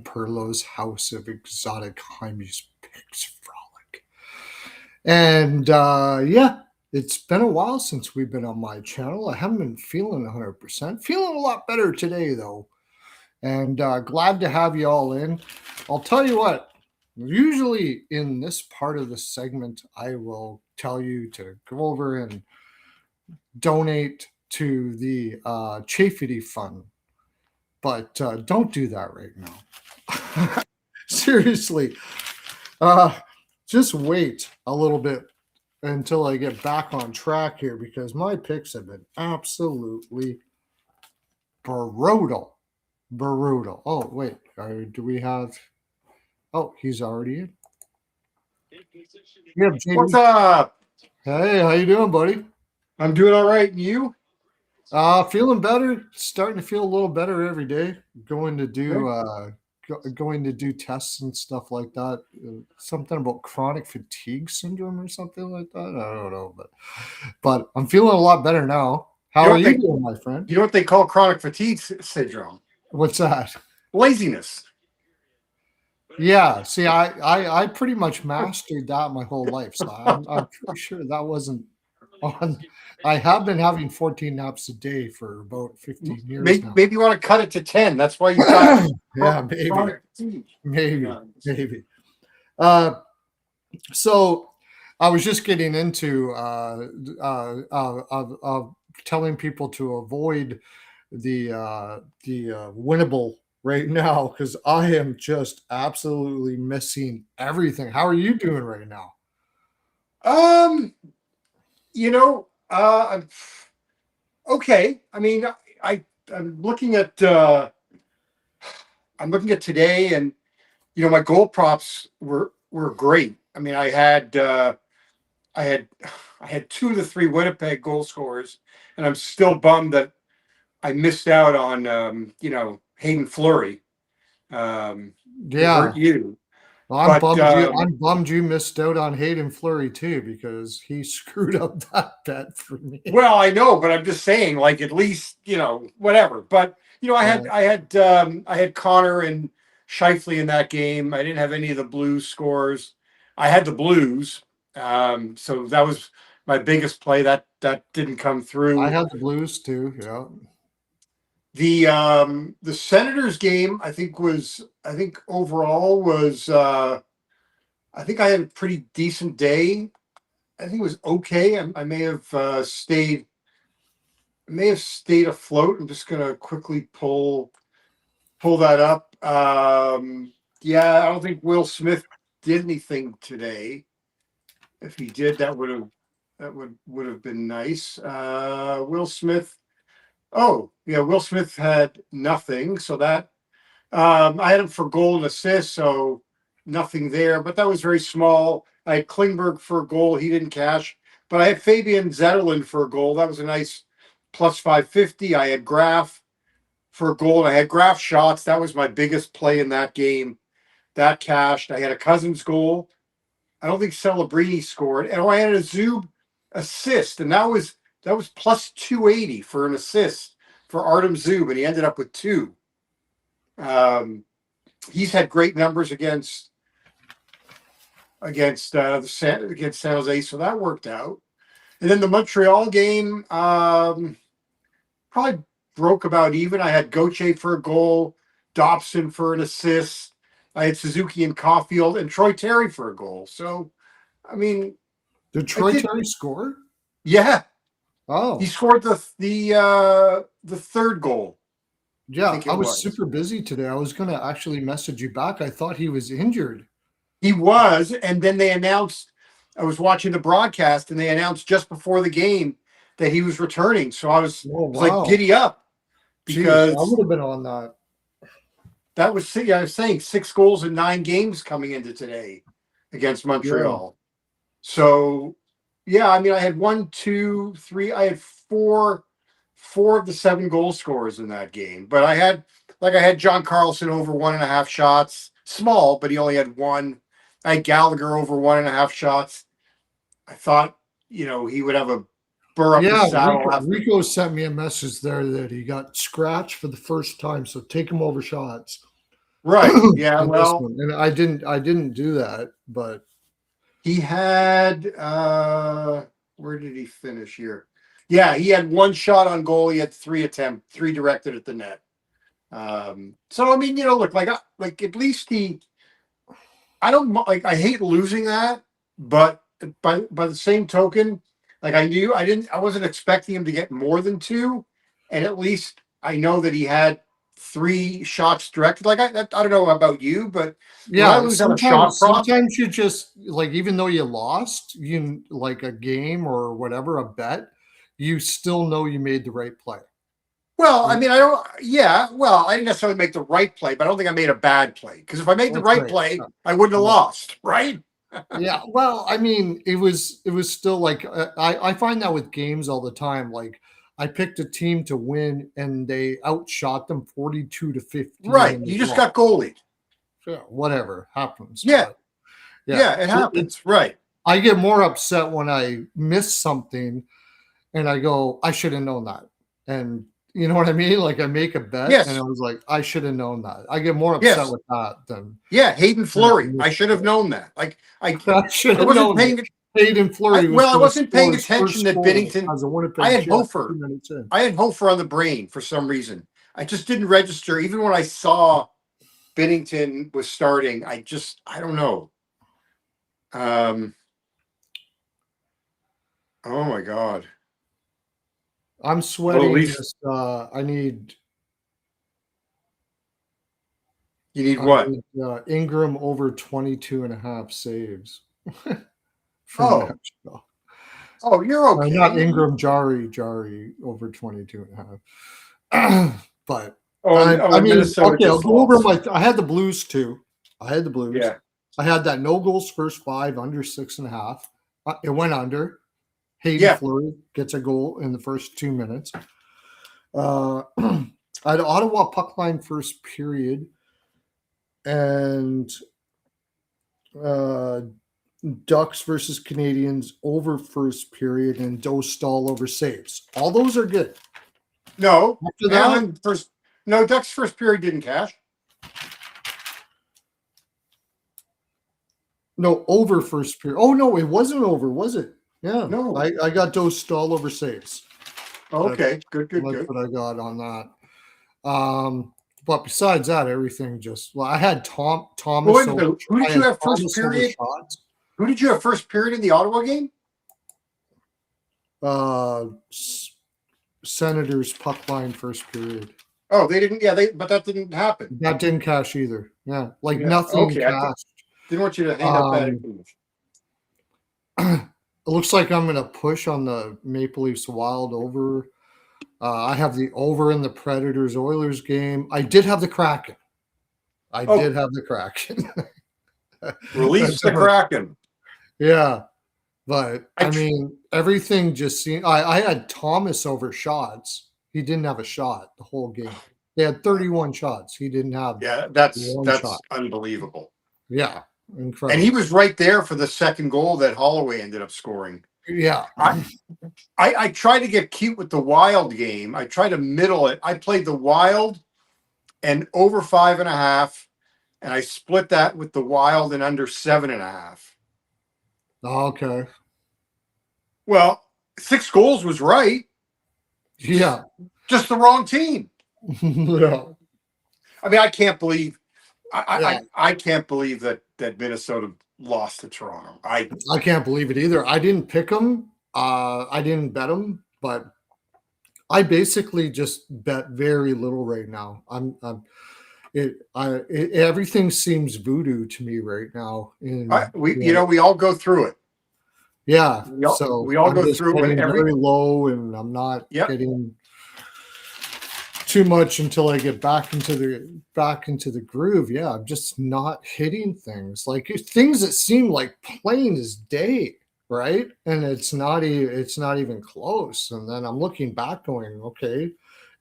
Pearlo's House of Exotic Hymes Picks Frolic. And yeah, it's been a while since we've been on my channel. I haven't been feeling 100%. Feeling a lot better today, though. And glad to have you all in. I'll tell you what, usually in this part of the segment, I will tell you to go over and donate to the Chafety Fund. But don't do that right now. Seriously. Just wait a little bit until I get back on track here because my picks have been absolutely brutal. Brutal. Oh, wait. Do we have... Oh, he's already in. Yeah, What's up? Hey, how you doing, buddy? I'm doing all right. And you? Feeling better. Starting to feel a little better every day. Going to do tests and stuff like that. Something about chronic fatigue syndrome or something like that. I don't know, but I'm feeling a lot better now. How are you doing, my friend? You know what they call chronic fatigue syndrome? What's that? Laziness. Yeah, see, I pretty much mastered that my whole life, so I'm pretty sure that wasn't on. I have been having 14 naps a day for about 15 years now. Maybe you want to cut it to 10. That's why you got yeah, chronic fatigue. Maybe. So I was just getting into telling people to avoid the winnable right now because I am just absolutely missing everything. How are you doing right now? I'm okay. I mean, I'm looking at today, and my goal props were great. I mean, I had two of the three Winnipeg goal scorers, and I'm still bummed that I missed out on Hayden Fleury. Yeah. Hurt you. Well, I'm bummed you missed out on Hayden Fleury too because he screwed up that bet for me. Well, I know, but I'm just saying, like, at least whatever. But I had Connor and Scheifele in that game. I didn't have any of the Blues scores. I had the Blues, so that was my biggest play. That didn't come through. I had the Blues too. Yeah. The Senators game, I think overall was I think I had a pretty decent day. I think it was okay. I may have stayed afloat. I'm just gonna quickly pull that up. Yeah, I don't think Will Smith did anything today. If he did, that would have been nice. Will Smith. Oh, yeah, Will Smith had nothing. So that I had him for goal and assist, so nothing there. But that was very small. I had Klingberg for a goal. He didn't cash. But I had Fabian Zetterlund for a goal. That was a nice plus 550. I had Graf for a goal. I had Graf shots. That was my biggest play in that game. That cashed. I had a Cousins goal. I don't think Celebrini scored. And I had a Zub assist. And that was plus 280 for an assist for Artem Zub. And he ended up with 2. He's had great numbers against San Jose, so that worked out. And then the Montreal game probably broke about even. I had Gauthier for a goal, Dobson for an assist. I had Suzuki and Caulfield and Troy Terry for a goal. So, I mean, did Troy Terry score? Yeah. Oh, he scored the third goal. Yeah, I was super busy today. I was going to actually message you back. I thought he was injured. He was, and then they announced, I was watching the broadcast, and they announced just before the game that he was returning. So I was, like, giddy up. Because I would have been on that. That was, I was saying, 6 goals in 9 games coming into today against Montreal. Yeah. So, yeah, I mean, I had 1, 2, 3, I had 4 of the 7 goal scorers in that game. But I had John Carlson over 1.5 shots. Small, but he only had 1. I had Gallagher over 1.5 shots. I thought, he would have a burr up the saddle. Rico sent me a message there that he got scratched for the first time, so take him over shots. Right. Yeah. in this Well, one, and I didn't do that, but he had where did he finish here? Yeah, he had one shot on goal. He had three directed at the net. So I mean, look, like at least he. I don't like. I hate losing that, but by the same token, like I wasn't expecting him to get more than two, and at least I know that he had three shots directed. Like I don't know about you, but when I yeah, lose on a shot prop, sometimes you just like, even though you lost, you like a game or whatever, a bet, you still know you made the right play. well, I Right? mean, I don't. Yeah, well, I didn't necessarily make the right play, but I don't think I made a bad play because if I made the That's right right. play, I wouldn't have Yeah. lost, right? Yeah, well, I mean, it was still like, I find that with games all the time. Like, I picked a team to win, and they outshot them 42-15 Right. in the You just draw. got goalied. Yeah, whatever happens, Yeah, but yeah, yeah, it happens. Right. I get more upset when I miss something and I go, I should have known that, and you know what I mean. Like, I make a bet, and I Yes. was like, I should have known that. I get more upset Yes. with that than Yeah. Hayden than a Fleury. I missed should have bet. known that. Like I should I have wasn't known that paying. Hayden Fleury was I going to wasn't score paying his attention first that goal Binnington. as a I Winnipeg had Jet Hofer. 2 minutes in. I had Hofer on the brain for some reason. I just didn't register. Even when I saw Binnington was starting, I don't know. Um. Oh my God. I'm Well, at sweating least this. I need you need I what? need Ingram over 22.5 saves from Oh. Nashville. Oh, you're Not okay. Ingram, Jari over 22.5. But Oh, I and mean, Minnesota okay, I'll just go over lost. my. I had the Blues too. I had the Blues. Yeah. I had that no goals first five under 6.5. It went under. Hayden Yeah. Fleury gets a goal in the first 2 minutes. I had Ottawa puck line first period, and uh, Ducks versus Canadians over first period, and Dostal over saves. All those are good. No, After that, Anaheim first. No, Ducks first period didn't cash. no, over first period. Oh no, it wasn't over, was it? Yeah, No. I got Dostal over saves. That's Okay. Good. Good. that's Good. what I got on that. But besides that, everything just. Well, I had Well, Thomas wait a over. minute. Who I did you had have first Thomas over period? shots. Who did you have first period in the Ottawa game? Uh, Senators puck line first period. Oh, they didn't. Yeah, but that didn't happen. That didn't cash either. Yeah, like Yeah. nothing Okay. cashed. Didn't want you to hand out bad Um, information. it looks like I'm going to push on the Maple Leafs Wild over. I have the over in the Predators Oilers game. I did have the Kraken. I Oh, did have the Kraken. release the Kraken. Yeah, but I I mean, everything just seemed. I had Thomas over shots. He didn't have a shot the whole game. They had 31 shots. He didn't have Yeah, that's one shot. unbelievable. Yeah, And he incredible. was right there for the second goal that Holloway ended up scoring. Yeah. I I try to get cute with the Wild game. I try to middle it. I played the Wild and over 5.5, and I split that with the Wild and under 7.5. Okay. Well, 6 goals was right, Yeah. just the wrong team. Yeah. I mean, I can't believe Yeah. I can't believe that Minnesota lost to Toronto. I can't believe it either. I didn't pick them. I didn't bet them, but I basically just bet very little right now. Everything seems voodoo to me right now. We all go through it. Yeah. So We all I'm go just through it when getting very low, and I'm not yep. getting too much until I get back into the groove. Yeah, I'm just not hitting things like things that seem like plain as day, right? And it's not even close. And then I'm looking back, going, okay,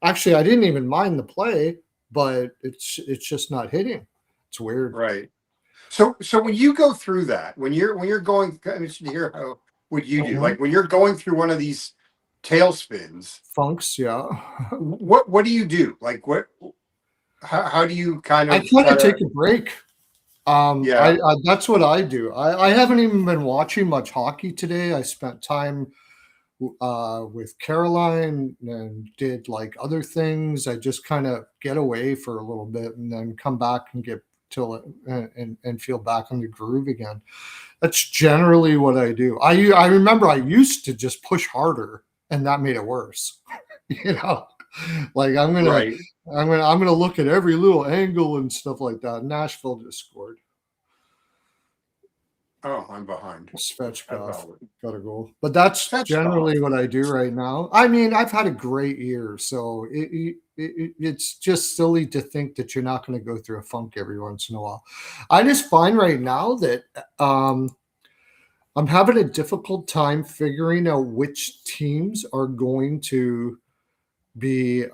actually, I didn't even mind the play, but it's just not hitting. It's weird. Right. So when you go through that, when you're going, I'm interested to hear how what you do. Mhm. Like when you're going through one of these tailspins, Funks, yeah. what do you do? Like what? how do you kind I of kind try of to? take a break. Yeah, I that's what I do. I haven't even been watching much hockey today. I spent time with Caroline and did like other things. I just kind of get away for a little bit and then come back and get till it and feel back in the groove again. That's generally what I do. I remember I used to just push harder and that made it worse. you know, like right. I'm gonna look at every little angle and stuff like that. Nashville just scored. Oh, I'm behind. Svechkov About got a goal, but that's Svechkov. generally what I do right now. I mean, I've had a great year, so it's just silly to think that you're not going to go through a funk every once in a while. I just find right now that um, I'm having a difficult time figuring out which teams are going to be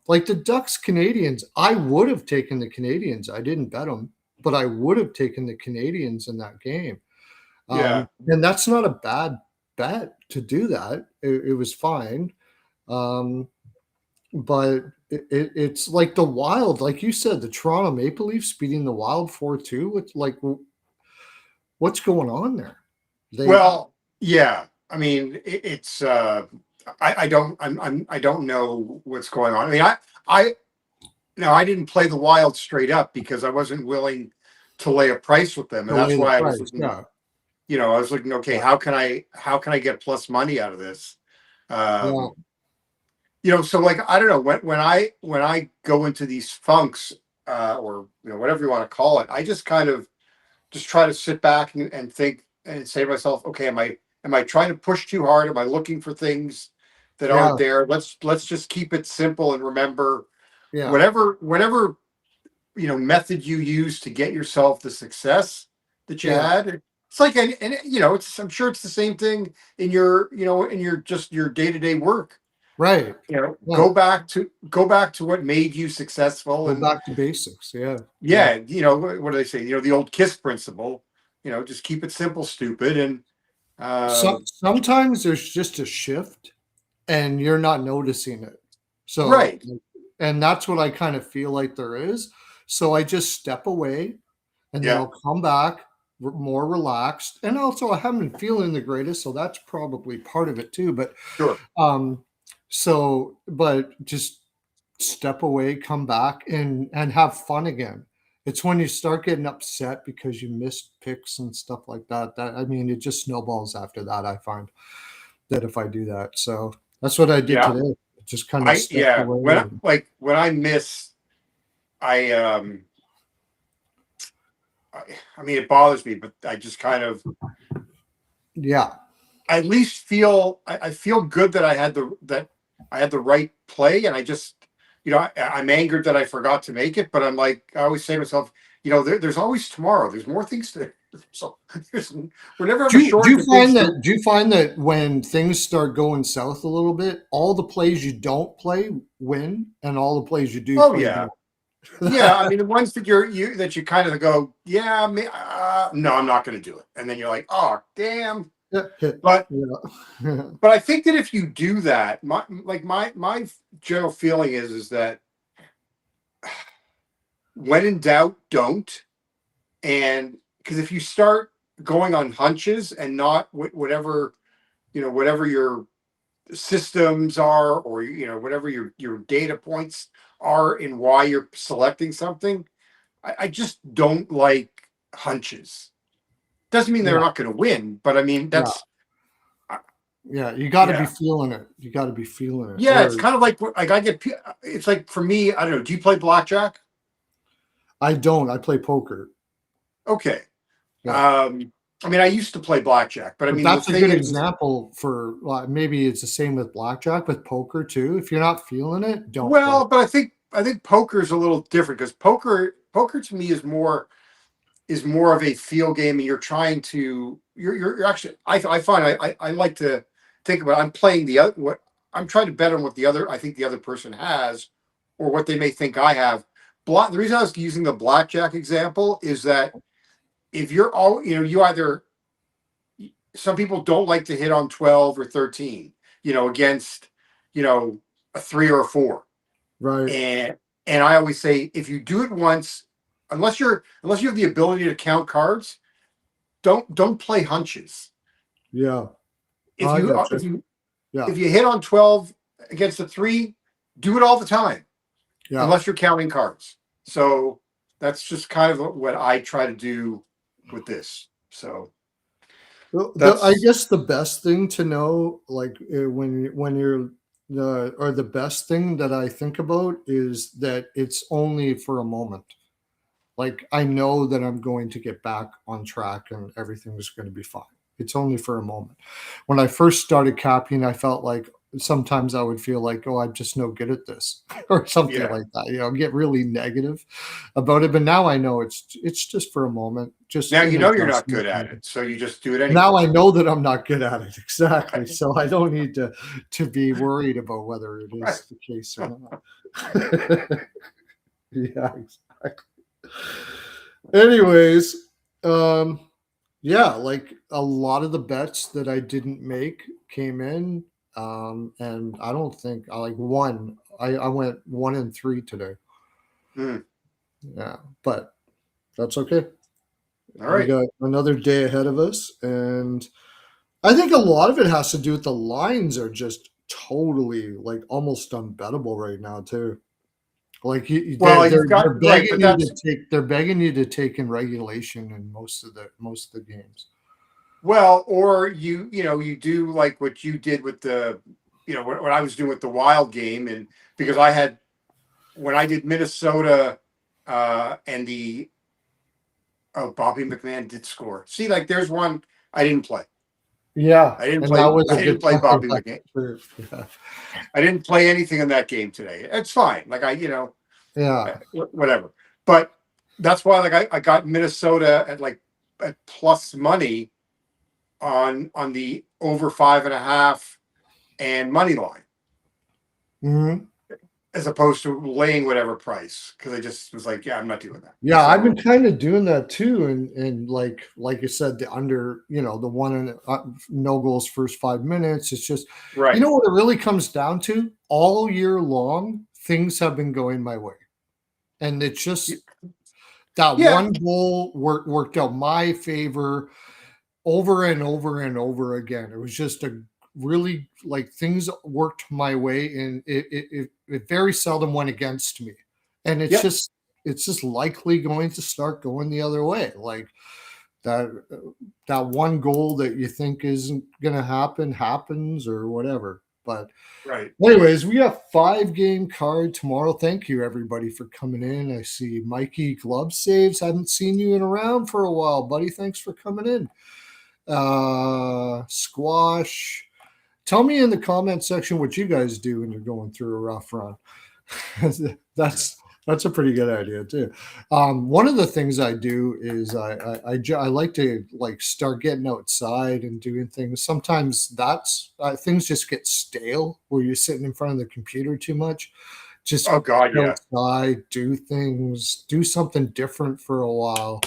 like the Ducks Canadians. I would have taken the Canadians. I didn't bet them, but I would have taken the Canadians in that game. Yeah. And that's not a bad bet to do that. It was fine. Um, but it's like the Wild, like you said, the Toronto Maple Leafs beating the Wild 4-2. It's like, what's going on there? They, Well, yeah. I mean, it's. I don't. I don't know what's going on. I mean, I. No, I didn't play the Wild straight up because I wasn't willing to lay a price with them, and delay that's the why I was price. looking. Yeah. I was looking. Okay, Yeah. how can I get plus money out of this? Yeah. Um, so like I don't know when I go into these funks or whatever you want to call it, I just kind of just try to sit back and think and say to myself, okay, am I trying to push too hard? Am I looking for things that aren't Yeah. there? Let's just keep it simple and remember Yeah. whatever method you use to get yourself the success that you Yeah. had. It's like and it's I'm sure it's the same thing in your just your day-to-day work. Right. Yeah. Go back to what made you successful, Go and back to basics. Yeah. Yeah. yeah, what do they say? The old KISS principle. Just keep it simple, stupid, and Sometimes there's just a shift and you're not noticing it. So, right, and that's what I kind of feel like there is. So I just step away and then yeah, I'll come back more relaxed. And also, I haven't been feeling the greatest. So that's probably part of it too. sure, Um, but just step away, come back and have fun again. It's when you start getting upset because you missed picks and stuff like that. That I mean, it just snowballs after that. I find that if I do that. So that's what I did yeah, today. Just kind of I stepped yeah. away. When I miss, I I mean it bothers me, but I just kind of Yeah. I at least I feel good that I had the right play, and I just I'm angered that I forgot to make it, but I'm like I always say to myself, there's always tomorrow. There's more things to. So we're never ever Do short you of things find to. that when things start going south a little bit, all the plays you don't play win, and all the plays you do Oh play yeah, don't? yeah. I mean the ones that you kind of go, yeah, no, I'm not going to do it, and then you're like, oh damn. But Yeah. but I think that if you do that, my general feeling is that when in doubt, don't. And because if you start going on hunches and not whatever your systems are, or whatever your data points are in why you're selecting something, I just don't like hunches. Doesn't mean they're Yeah. not going to win, but I mean Yeah. uh, Yeah. You got to be yeah, feeling it. You got to be feeling it. yeah. It's Or kind of like I get. It's like for me, I don't know. Do you play blackjack? I don't. I play poker. Okay. Yeah. Um, I mean, I used to play blackjack, but I But mean, the that's a thing good is, example for maybe it's the same with blackjack, with poker too. If you're not feeling it, don't play. well, but I think poker is a little different because poker to me is more of a feel game, and you're trying to you're actually I find I like to think about I'm playing the other what I'm trying to bet on what I think the other person has or what they may think I have. The reason I was using the blackjack example is that if you're all you either some people don't like to hit on 12 or 13 against a 3 or a 4, Right. and And I always say, if you do it once, unless you have the ability to count cards, don't play hunches. Yeah. If I you got you. Yeah. if you hit on 12 against a 3, do it all the time, Yeah. unless you're counting cards. So that's just kind of what I try to do with this. So Well, I that's guess the best thing to know, like when you're the best thing that I think about is that it's only for a moment. Like I know that I'm going to get back on track and everything's going to be fine. It's only for a moment. When I first started capping, I felt like sometimes I would feel like, oh, I'm just no good at this or something yeah. like that. Get really negative about it. But now I know it's just for a moment, just Now an you know you're not good adjustment. at it, so you just do it Now anyway. I know that I'm not good at it. Exactly. So I don't need to be worried about whether it Right. is the case or not. Yeah, exactly. Anyways, yeah, like a lot of the bets that I didn't make came in. And I don't think I like one. I went 1 and 3 today. Mm. Yeah, but that's okay. All We right. got another day ahead of us, and I think a lot of it has to do with the lines are just totally like almost unbettable right now too. Like Well, you've they're got right, begging but you to that's take they're begging you to take in regulation in most of the games. well, or you do like what you did with the, what I was doing with the wild game, and because I had when I did Minnesota, and the Bobby McMahon did score. See, like there's one I didn't play. Yeah, I didn't and that play. was I a good didn't play time. Bobby McMahon. Yeah, I didn't play anything in that game today. It's fine. Like yeah. whatever. But that's why like I got Minnesota at plus money on the over 5.5 and money line, Mhm. as opposed to laying whatever price, because I just was like, yeah, I'm not doing that. Yeah, I've been So kind of doing that too, and like you said, the under, the one and no goals first 5 minutes. It's just, right. what it really comes down to. All year long, things have been going my way, and it's just that Yeah. one goal worked out my favor over and over and over again. It was just a really like things worked my way, and it very seldom went against me. And Yep. it's just likely going to start going the other way. Like that that one goal that you think isn't going to happen happens or whatever. But Right. anyways, we have 5-game card tomorrow. Thank you everybody for coming in. I see Mikey Glove Saves. Haven't seen you in around for a while, buddy. Thanks for coming in. Squash. Tell me in the comment section what you guys do when you're going through a rough run. that's that's a pretty good idea too. One of the things I do is I like to like start getting outside and doing things. Sometimes that's things just get stale where you're sitting in front of the computer too much. Just Oh God, get yeah. outside, do things, do something different for a while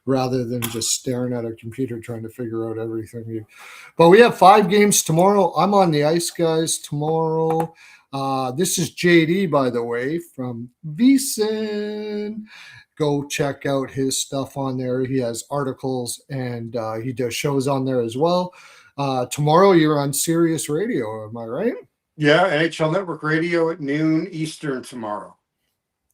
rather than just staring at a computer trying to figure out everything. But we have 5 games tomorrow. I'm on the ice, guys, tomorrow. This is JD, by the way, from VSiN. Go check out his stuff on there. He has articles and he does shows on there as well. Tomorrow you're on Sirius Radio, am I right? Yeah, NHL Network Radio at noon Eastern tomorrow.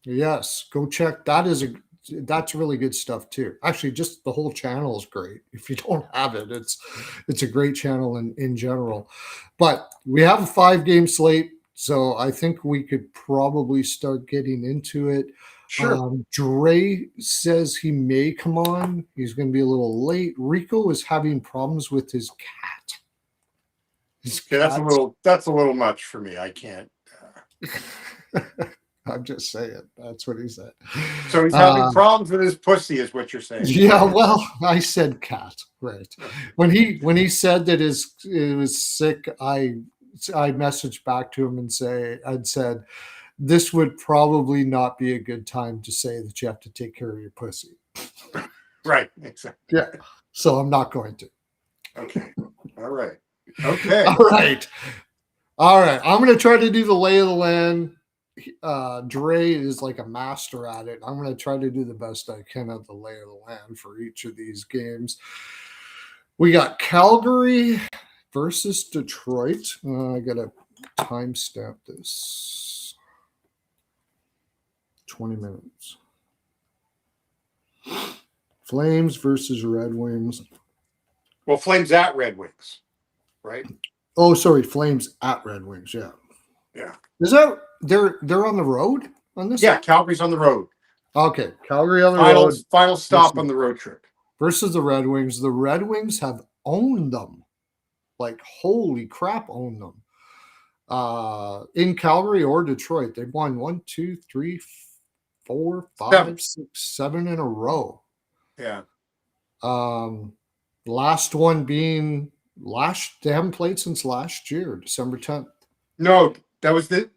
Yes, go check. That's really good stuff too. Actually, just the whole channel is great. If you don't have it, it's a great channel in general. But we have a 5-game slate, so I think we could probably start getting into it. Sure. Dre says he may come on. He's going to be a little late. Rico is having problems with his cat. His Okay, cat's that's a little much for me. I can't. I'm just saying. That's what he said. So he's having problems with his pussy, is what you're saying. Yeah, well, I said cat, right? When he said that it was sick, I messaged back to him and I'd said this would probably not be a good time to say that you have to take care of your pussy. Right. Exactly. Yeah, so I'm not going to. Okay. All right. Okay. All right. I'm going to try to do the lay of the land. Dre is like a master at it. I'm going to try to do the best I can at the lay of the land for each of these games. We got Calgary versus Detroit. I got to timestamp this. 20 minutes. Flames versus Red Wings. Well, Flames at Red Wings, right? Oh, sorry, Flames at Red Wings. Yeah. Yeah. Is that they're on the road on this? Yeah, one? Calgary's on the road. Okay, Calgary on the road. Final stop on the road trip. Versus the Red Wings. The Red Wings have owned them. Like, holy crap, owned them. In Calgary or Detroit. They've won 1, 2, 3, 4, 5, 6, 7 in a row. Yeah. Last one being they haven't played since last year, December 10th. No, that was this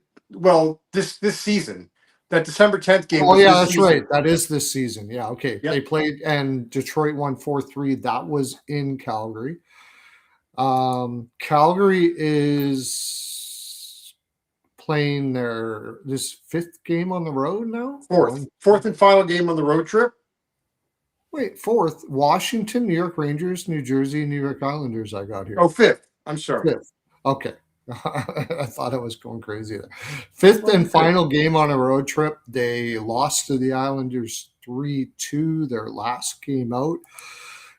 season. That December 10th game. Oh, yeah, that's right. That is this season. Yeah, okay. Yep. They played, and Detroit won 4-3. That was in Calgary. Calgary is playing this 5th game on the road now? Fourth and final game on the road trip. Wait, 4th. Washington, New York Rangers, New Jersey, New York Islanders I got here. Oh, 5th. I'm sorry. 5th. Okay. I thought I was going crazy there. 5th and final game on a road trip. They lost to the Islanders 3-2 their last game out.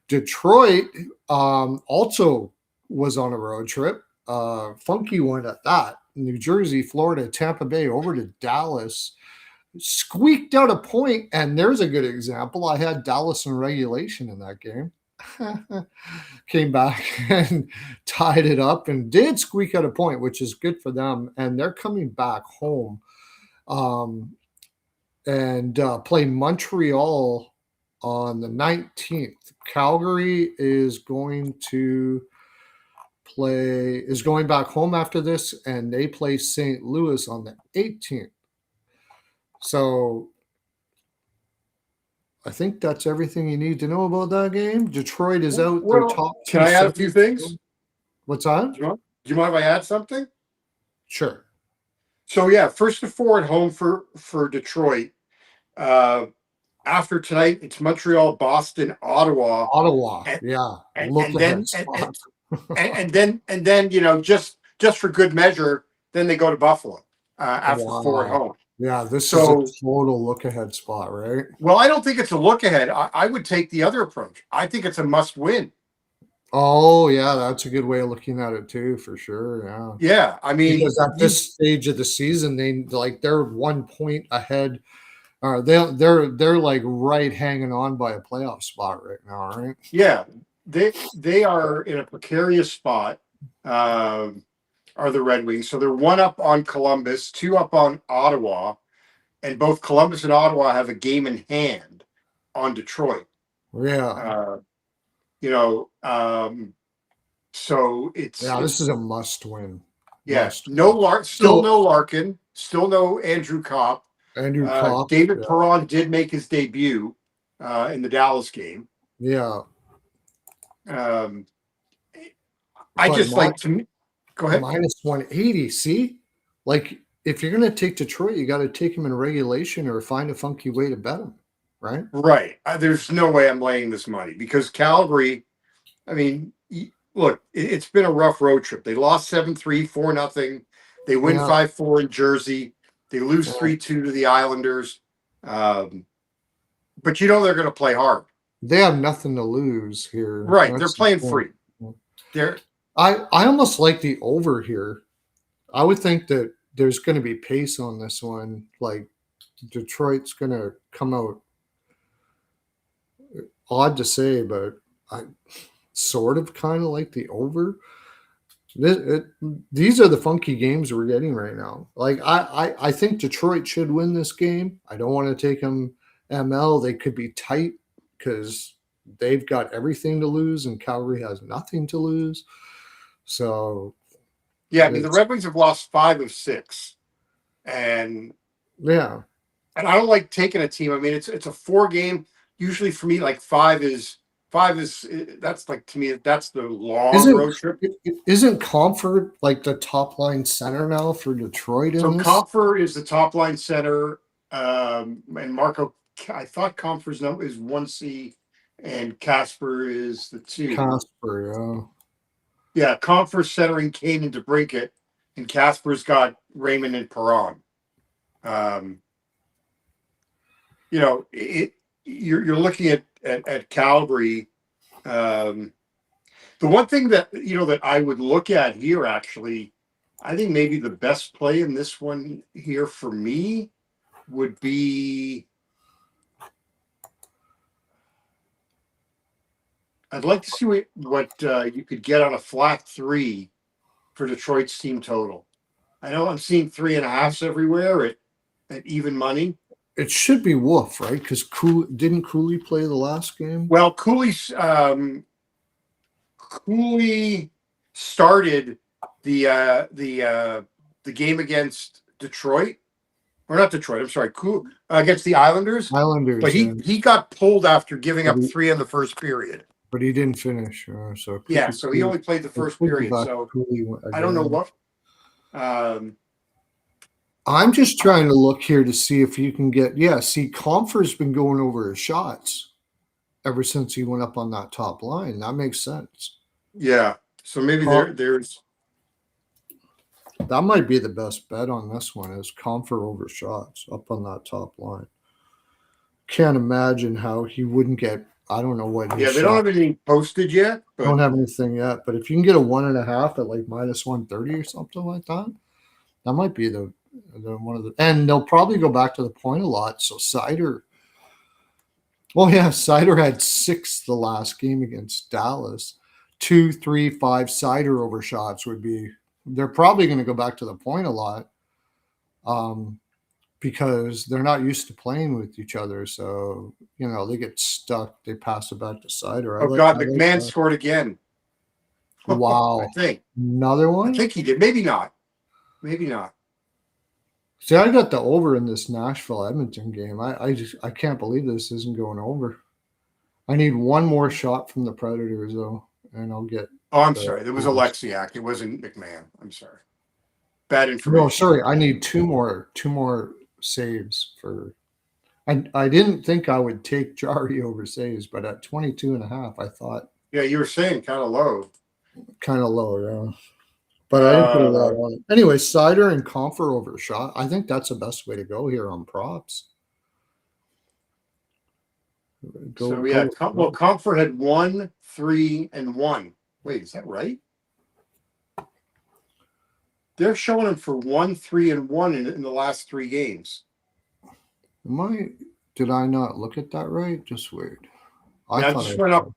Detroit also was on a road trip. Funky one at that. New Jersey, Florida, Tampa Bay, over to Dallas. Squeaked out a point, and there's a good example. I had Dallas in regulation in that game. Came back and tied it up and did squeak out a point, which is good for them. And they're coming back home and play Montreal on the 19th. Calgary is going back home after this, and they play St. Louis on the 18th. So I think that's everything you need to know about that game. Detroit is out their top. Can I add a few things? What's that? Do you mind if I add something? Sure. So yeah, 1st to 4 at home for Detroit. After tonight, it's Montreal, Boston, Ottawa. And then just for good measure, then they go to Buffalo after 4 at home. Yeah, this is a total look-ahead spot, right? Well, I don't think it's a look-ahead. I would take the other approach. I think it's a must-win. Oh, yeah, that's a good way of looking at it too, for sure. Yeah. Yeah, I mean, because at this stage of the season, they're 1 point ahead. They're like right hanging on by a playoff spot right now, right? Yeah, they are in a precarious spot. Are the Red Wings. So they're 1 up on Columbus, 2 up on Ottawa, and both Columbus and Ottawa have a game in hand on Detroit. Yeah. So this is a must win. Yeah. No Larkin, still no Andrew Kopp. David Perron did make his debut in the Dallas game. Yeah. Go ahead. Minus 180. See, like if you're going to take Detroit, you got to take him in regulation or find a funky way to bet him, right? Right. There's no way I'm laying this money because Calgary. I mean, look, it's been a rough road trip. They lost 7-3, 4-0. They win 5-4 in Jersey. They lose 3-2 to the Islanders. But they're going to play hard. They have nothing to lose here. Right. They're playing free. I almost like the over here. I would think that there's going to be pace on this one. Like Detroit's going to come out. Odd to say, but I sort of kind of like the over. These are the funky games we're getting right now. Like I think Detroit should win this game. I don't want to take them ML. They could be tight because they've got everything to lose and Calgary has nothing to lose. So yeah, I mean the Red Wings have lost 5 of 6. And I don't like taking a team. I mean, it's a 4 game. Usually for me, like 5 is 5 is that's like to me that's the long Isn't road trip. isn't Comfort like the top line center now for Detroit So in this? Comfer is the top line center, and Marco. I thought Comfer's number is 1C, and Casper is the 2. Casper, yeah. Yeah, Comfer's centering Kane and DeBrincat, and Casper's got Raymond and Perron. Um, you're looking at Calgary. Um, the one thing that that I would look at here, actually, I think maybe the best play in this one here for me would be. I'd like to see what you could get on a flat 3 for Detroit's team total. I know I'm seeing 3.5s everywhere at even money. It should be Wolf, right? Because didn't Cooley play the last game? Well, Cooley started the game against Detroit, or not Detroit. I'm sorry, against the Islanders. Islanders, But yeah. he got pulled after giving up 3 in the first period. But he didn't finish. So he only played the first period. So I don't know what. I'm just trying to look here to see if you can get. Yeah, see, Comfort's been going over his shots ever since he went up on that top line. That makes sense. Yeah. So maybe there's. That might be the best bet on this one is Comfort over shots up on that top line. Can't imagine how he wouldn't get. I don't know what. Yeah, they don't have anything posted yet. But don't have anything yet. But if you can get a 1.5 at like -130 or something like that, that might be the one of the. And they'll probably go back to the point a lot. So Seider. Oh yeah, Seider had 6 the last game against Dallas. 2, 3, 5 Seider over shots would be. They're probably going to go back to the point a lot. Because they're not used to playing with each other. So, they get stuck. They pass it back to Seider. McMahon scored again. Wow. I think. Another one? I think he did. Maybe not. See, I got the over in this Nashville-Edmonton game. I can't believe this isn't going over. I need one more shot from the Predators, though, and I'll get. Oh, I'm sorry. There was Alexiak. It wasn't McMahon. I'm sorry. Bad information. No, sorry. I need two more saves for. I didn't think I would take Jari over saves, but at 22.5, I thought. Yeah, you were saying kind of low. Kind of low, yeah. But I didn't put a lot on it. Anyway, Seider and Comfer over shot. I think that's the best way to go here on props. Comfort had 1, 3, and 1. Wait, is that right? They're showing him for 1, 3, and 1 in the last 3 games. Did I not look at that right? Just wait. I just went up.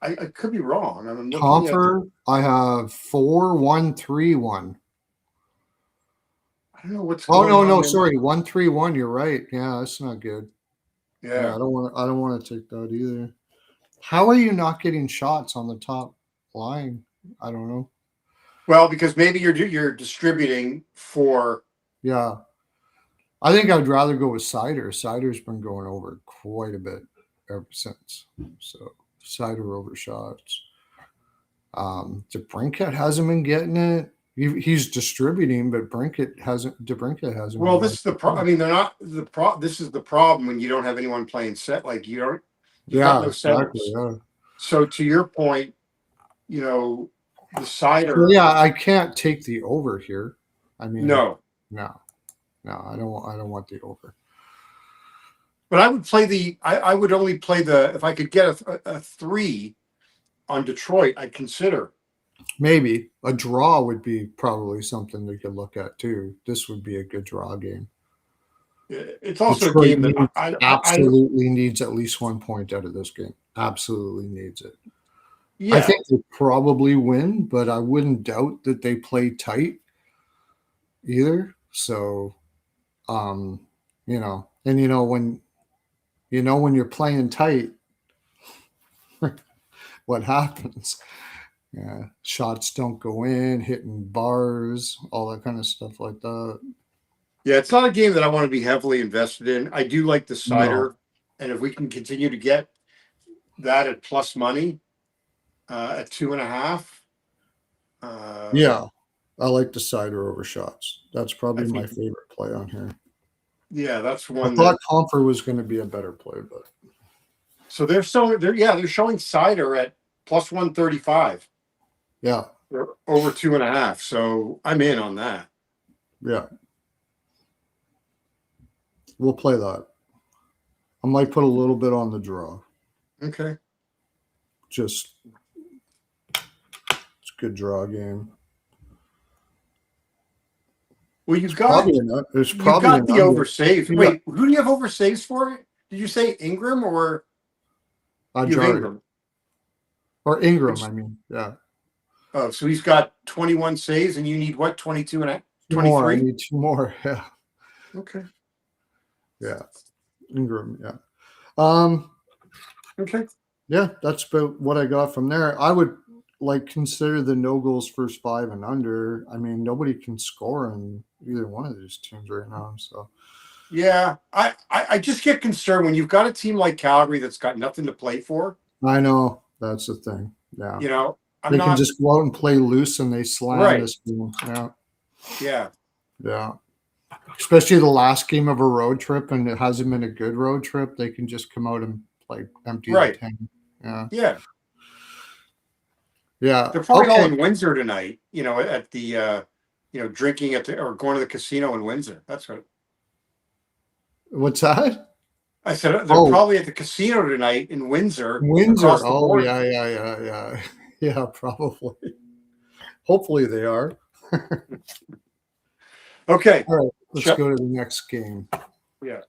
I could be wrong. Comfort, I have 4, 1, 3, 1. I don't know what's going on. Oh no, sorry, 1, 3, 1. You're right. Yeah, that's not good. Yeah, I don't want to take that either. How are you not getting shots on the top line? I don't know. Well, because maybe you're distributing for. Yeah, I think I'd rather go with Seider. Seider's been going over quite a bit ever since. So Seider over shots. DeBrincat hasn't been getting it. He's distributing, but DeBrincat hasn't. Well, this is the problem. I mean, they're not the pro. This is the problem when you don't have anyone playing set. Like you don't. You got no exactly. Yeah. So to your point, the Seider. Well, yeah, I can't take the over here. I mean, no, I don't want the over. But I would play I would only play if I could get a 3 on Detroit, I'd consider. Maybe a draw would be probably something we could look at too. This would be a good draw game. It's also Detroit a game that absolutely needs at least 1 point out of this game. Absolutely needs it. Yeah. I think they probably win, but I wouldn't doubt that they play tight either. So, and when you're playing tight, what happens? Yeah, shots don't go in, hitting bars, all that kind of stuff like that. Yeah, it's not a game that I want to be heavily invested in. I do like the Seider, and if we can continue to get that at plus money at 2.5. Yeah, I like the cider over shots. That's I probably my think, favorite play on here. yeah, that's I one thought that. Comfer was going to be a better play, but So they're showing cider at plus 135 yeah, or over 2.5. So I'm in on that. yeah, we'll play that. I might put a little bit on the draw. Okay. Just it's a good draw game. Well, There's you probably got an the under. over saves. We got Wait, who do you have over saves for? Did you say Ingram or you have Jari Ingram? or Ingram. Which I mean, yeah, Oh, so he's got 21 saves, and you need what? 22 and two more. I 23. need two more. Yeah, Okay. yeah, Ingram. Yeah. Um. Okay. Yeah, that's about what I got from there. I would like consider the no goals first five and under. I mean, nobody can score in either one of these teams right now. So Yeah, I just get concerned when you've got a team like Calgary that's got nothing to play for. I know that's the thing. Yeah, You know, I'm they can not just go out and play loose, and they slam right. this team. Yeah, Yeah, yeah. Especially the last game of a road trip, and it hasn't been a good road trip. They can just come out and like empty the right. tank. Yeah, Yeah, yeah. they're probably all Okay, in Windsor tonight. At the drinking at the or going to the casino in Windsor. That's what what's that? I said. They're Oh, probably at the casino tonight in Windsor Windsor. across the Oh, border. yeah, yeah, yeah, yeah. Yeah, probably. Hopefully they are. Okay. All right, let's Shut. go to the next game. Yeah.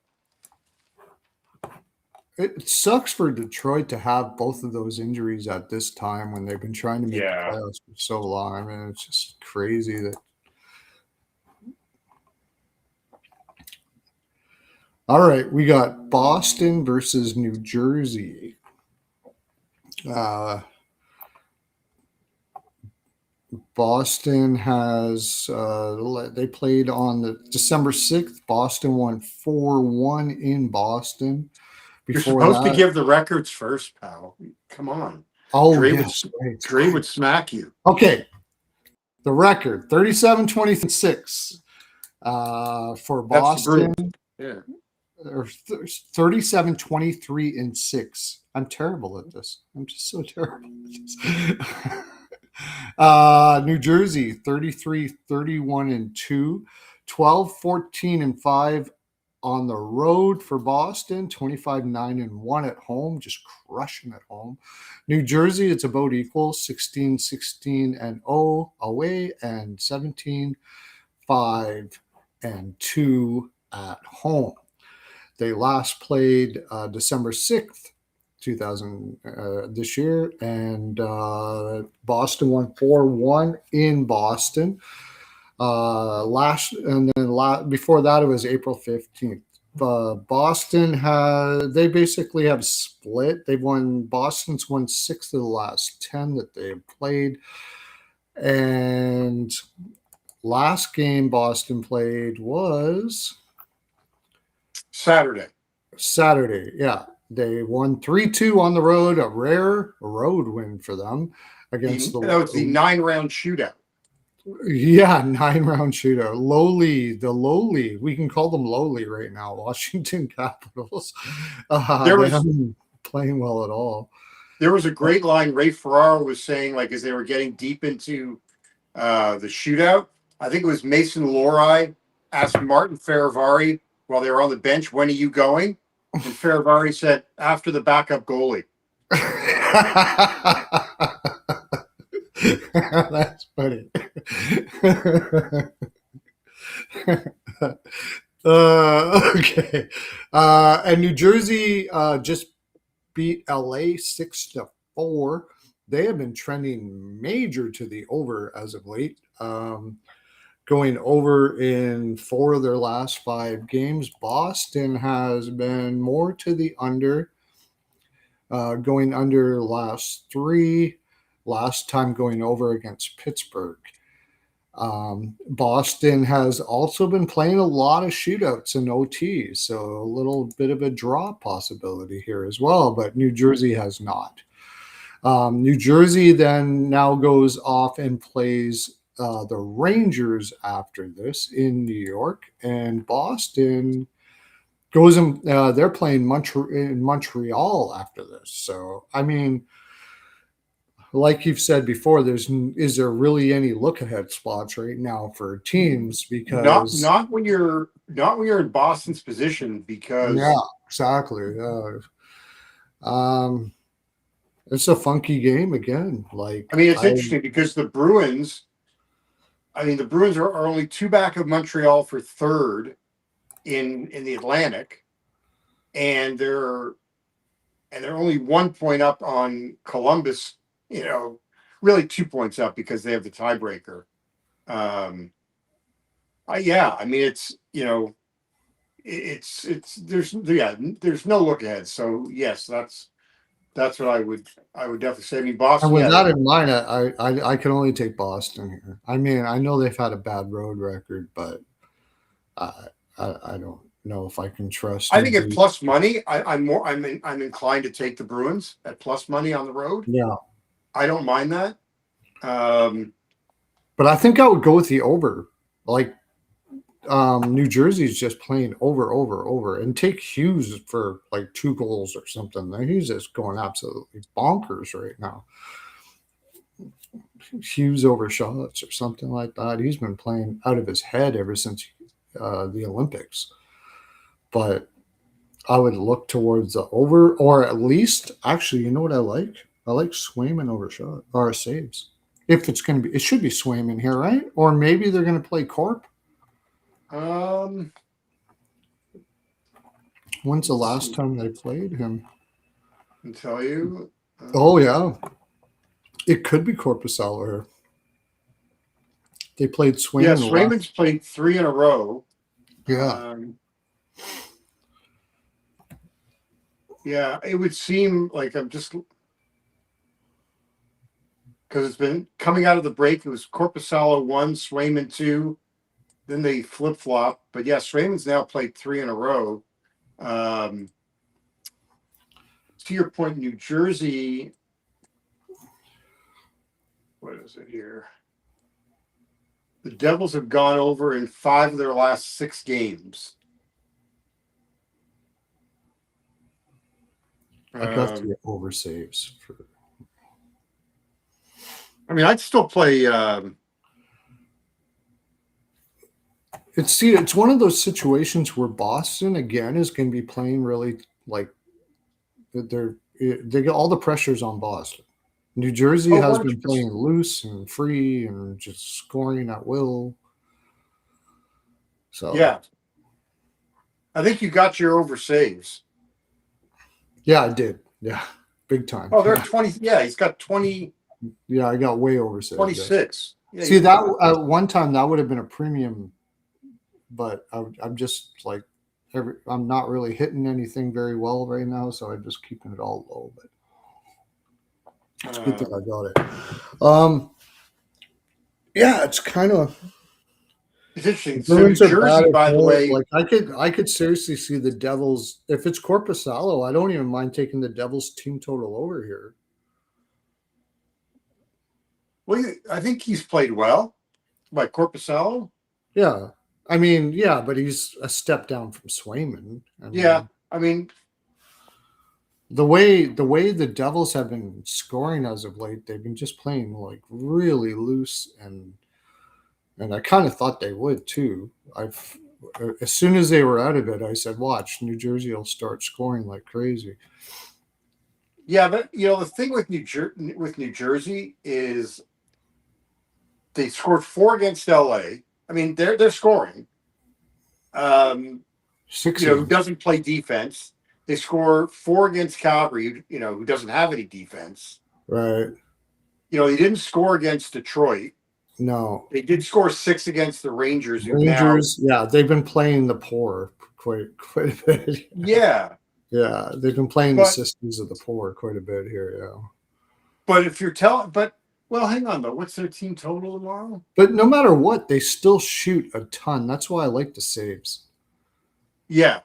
It sucks for Detroit to have both of those injuries at this time when they've been trying to make the Yeah. playoffs for so long. I mean, it's just crazy that. All right, we got Boston versus New Jersey. Uh, Boston has they played on the December 6th. Boston won 4-1 in Boston. You're Before supposed to that, give the records first, pal. Come on. oh Dre would yes, right, Dre would smack you. okay. The record 37-26 for That's the Boston, Bruins. Yeah. or 37-23-6. I'm terrible at this. I'm just so terrible at this. New Jersey 33-31-2, 12-14-5 on the road for Boston, 25-9-1 at home, just crushing at home. New Jersey, it's about equal, 16-16-0 away, and 17-5-2 at home. They last played December 6th, 2000 this year, and Boston won 4-1 in Boston. Before that, it was April 15th. Boston they basically have split. Boston's won 6 of the last 10 that they have played. And last game Boston played was Saturday. Saturday. Yeah. They won 3-2 on the road, a rare road win for them against That was the 9-round shootout. 9-round shootout. Lowly. We can call them lowly right now. Washington Capitals. They haven't been playing well at all. There was a great line Ray Ferraro was saying, like as they were getting deep into the shootout. I think it was Mason Lohrei asked Martin Feravari while they were on the bench, "When are you going?" And Feravari said, "After the backup goalie." That's funny. Okay. And New Jersey just beat LA 6-4. They have been trending major to the over as of late. Going over in 4 of their last 5 games. Boston has been more to the under, going under last 3. Last time going over against Pittsburgh. Boston has also been playing a lot of shootouts and OTs, so a little bit of a draw possibility here as well, but New Jersey has not. New Jersey then now goes off and plays the Rangers after this in New York, and Boston goes and they're playing in Montreal after this. So, I mean, like you've said before, is there really any look ahead spots right now for teams? Because Not when you're in Boston's position, yeah, because exactly. It's a funky game again. I mean, it's interesting because the Bruins are only 2 back of Montreal for third in the Atlantic, and they're only 1 point up on Columbus. Really 2 points up because they have the tiebreaker. Yeah, I mean, there's no look ahead. So yes, that's what I would definitely say. I mean, And Boston, with yeah, that in mind, I can only take Boston here. I mean, I know they've had a bad road record, but I I don't know if I can trust I New think at Jersey. plus money, I'm inclined to take the Bruins at plus money on the road. Yeah, I don't mind that. Um, but I think I would go with the over. Like New Jersey's just playing over, and take Hughes for like 2 goals or something. He's just going absolutely bonkers right now. Hughes over shots or something like that. He's been playing out of his head ever since the Olympics. But I would look towards the over, or at least, actually, you know what I like? I like Swayman over shot or saves. If it's going to be, it should be Swayman here, right? Or maybe they're going to play Corp. um, When's the let's last see. time they played him? I can tell you. Oh yeah, it could be Corpusalo here. They played Yeah, Swayman last. Swayman's played 3 in a row. Yeah, Yeah, it would seem like I'm just because it's been coming out of the break. It was Corpusalo 1, Swayman 2. Then they flip flop. But yeah, Swayman's now played 3 in a row. Um, to your point, New Jersey. What is it here? The Devils have gone over in 5 of their last 6 games. I'd have to get over saves for. I mean, I'd still play. It's one of those situations where Boston again is going to be playing really like they get all the pressures on Boston. New Jersey Oh, has been 100%. playing loose and free and just scoring at will. So Yeah. I think you got your over saves. yeah, I did. Yeah, big time. Oh, they're Yeah, 20. Yeah, he's got 20, yeah, I got way over saved. 26. Yeah, See that at one time that would have been a premium, but I'm just like I'm not really hitting anything very well right now, so I'm just keeping it all low. But it's a good thing I got it. Yeah, it's kind of it's interesting. So New Bruins are bad Jersey, at by the home. way, Like I could seriously see the Devils if it's Corpusalo. I don't even mind taking the Devils team total over here. well, I think he's played well by Corpusalo. Yeah, I mean, yeah, but he's a step down from Swayman. I Yeah, mean, I mean, the way the Devils have been scoring as of late, they've been just playing like really loose, and I kind of thought they would too. I've as soon as they were out of it, I said, "Watch, New Jersey will start scoring like crazy." yeah, but the thing with New Jersey is they scored 4 against LA. I mean, they're scoring. Six Who again, doesn't play defense. They score 4 against Calgary, who doesn't have any defense. right? They didn't score against Detroit. No, They did score 6 against the Rangers, who've now. Rangers. Yeah, they've been playing the poor quite a bit. Yeah, Yeah, they've been playing the but systems of the poor quite a bit here. Yeah. but if you're telling, but Well, hang on though. What's their team total tomorrow? But no matter what, they still shoot a ton. That's why I like the saves. Yeah,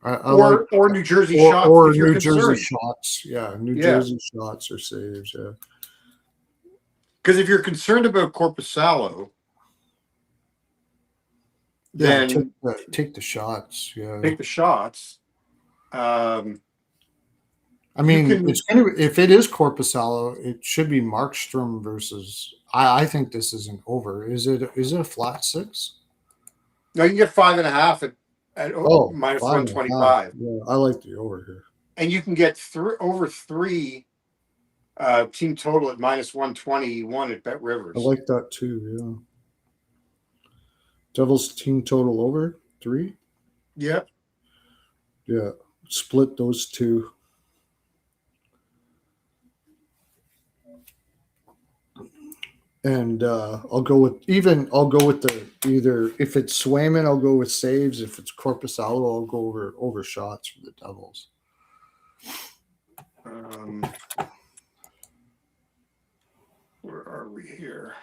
I like or New Jersey shots or if you're New Jersey concerned. shots. Yeah, New Yeah, Jersey shots or saves. Yeah, because if you're concerned about Corpusalo, yeah. then Take the shots. Yeah. take the shots. Um, I you mean, can it's gonna if it is Corpusalo, it should be Markstrom versus. I think this isn't over. Is it a flat six? no, you can get 5.5 at Oh, minus five one and twenty a half. five, Yeah, I like the over here. and you can get over three team total at minus 121 at Bet I Rivers. like that too. Yeah. Devils team total over 3. Yep. Yeah, split those two. And I'll go with the either if it's Swayman, I'll go with saves. If it's Corpusalo, I'll go over shots for the Devils. Where are we here?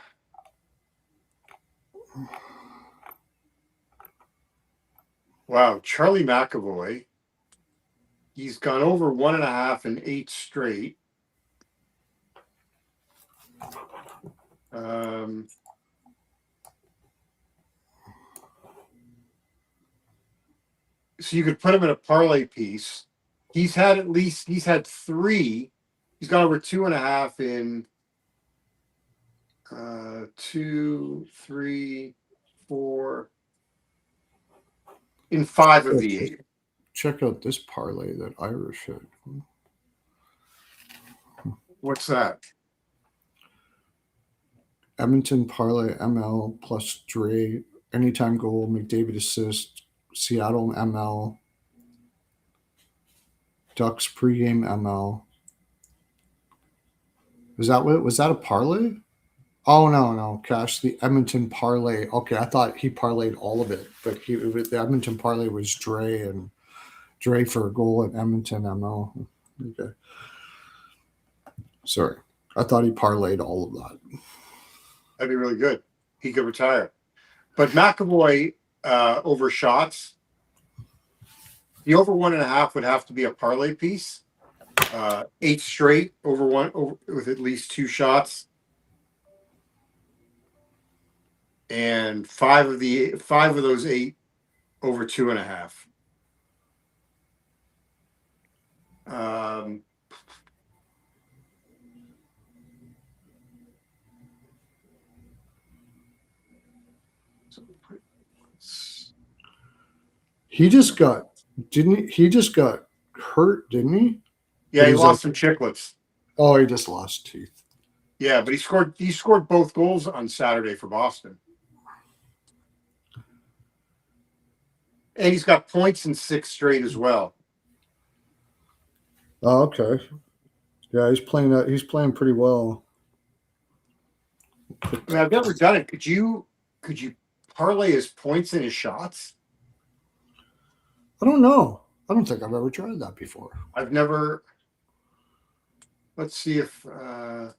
Wow, Charlie McAvoy. He's gone over 1.5 in 8 straight. So you could put him in a parlay piece. He's had 3. He's gone over 2.5 in 2, 3, 4 in 5 of the 8. Check out this parlay that Irish had. What's that? Edmonton parlay ML plus Dre anytime goal, McDavid assist, Seattle ML, Ducks pregame ML. Was that a parlay? Oh no, Cash, the Edmonton parlay. Okay, I thought he parlayed all of it, but the Edmonton parlay was Dre for a goal at Edmonton ML. Okay, sorry, I thought he parlayed all of that. That'd be really good. He could retire. But McAvoy over shots. The over 1.5 would have to be a parlay piece. 8 straight over with at least 2 shots. And 5 of those 8 over 2.5. He just got hurt, didn't he? Yeah, he lost some chiclets. Oh, he just lost teeth. Yeah, but he scored both goals on Saturday for Boston. And he's got points in 6 straight as well. Oh, okay. Yeah, he's playing pretty well. I mean, I've never done it. Could you parlay his points and his shots? I don't know. I don't think I've ever tried that before. I've never. Let's see if I'm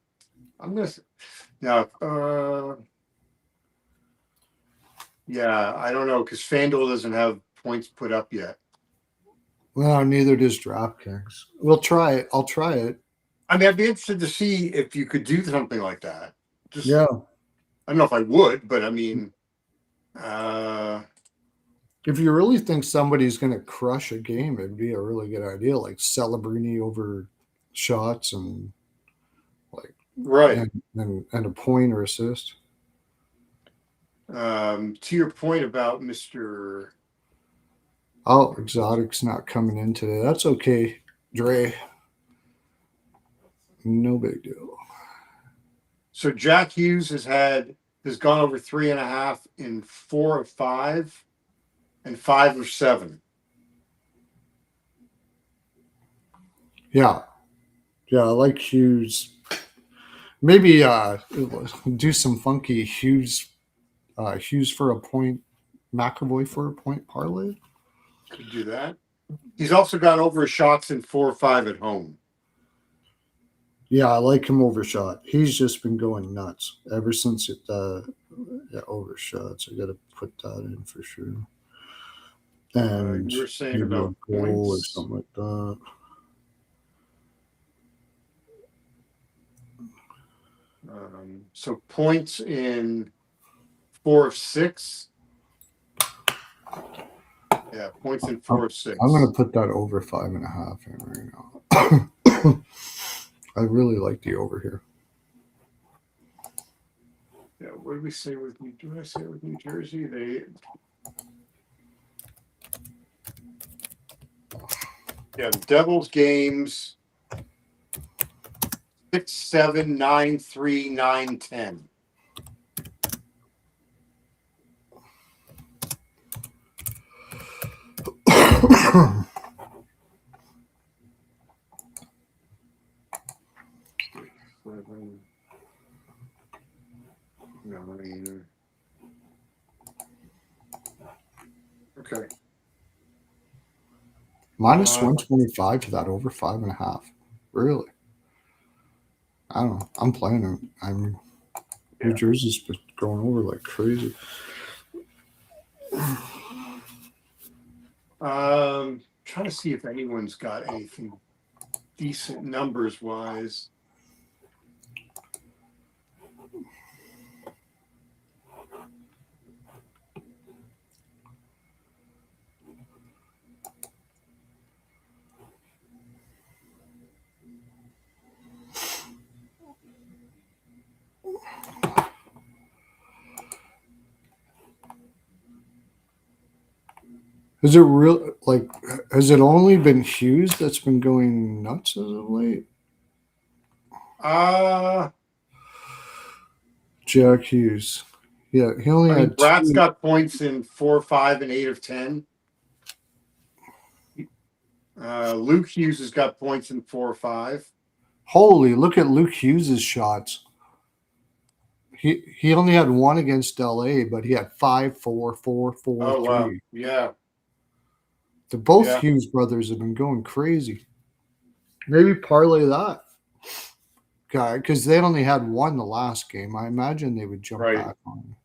gonna. No. Yeah, I don't know because FanDuel doesn't have points put up yet. Well, neither does DraftKings. We'll try it. I'll try it. I mean, I'd be interested to see if you could do something like that. Yeah. I don't know if I would, but I mean, if you really think somebody's going to crush a game, it'd be a really good idea, like Celebrini over shots and right, and a point or assist. To your point about Mr. Oh, Exotic's not coming in today. That's okay, Dre. No big deal. So Jack Hughes has gone over 3.5 in 4 of 5 and 5 of 7. Yeah, I like Hughes. Maybe do some funky Hughes for a point, McAvoy for a point parlay. Could do that. He's also gone over his shots in 4 or 5 at home. Yeah, I like him overshot. He's just been going nuts ever since it overshots. I got to put that in for sure. And You were saying maybe a about goal or points. something like that. So points in 4 of 6. Yeah, points in 4 of I'm going 6. to put that over 5.5 in right now. I really like the over here. Yeah, what did we say with New? Did I say it with New Jersey? The Devils games 6, 7, 9, 3, 9, 10. Seven, 9. Okay. Minus 125 to that over 5.5. Really? I don't know. I'm playing it. New Jersey's been going over like crazy. Trying to see if anyone's got anything decent numbers wise. Is it real? Like, has it only been Hughes that's been going nuts as of late? Jack Hughes. Yeah, he only I mean, had Brat's 2. got points in 4, 5, and 8 of 10. Luke Hughes has got points in 4 or 5. Holy, look at Luke Hughes' shots. He only had one against LA, but he had 5, 4, 4, 4, Oh wow, 3. yeah, The both yeah, Hughes brothers have been going crazy. Maybe parlay that guy because they only had one the last game. I imagine they would jump right. back on.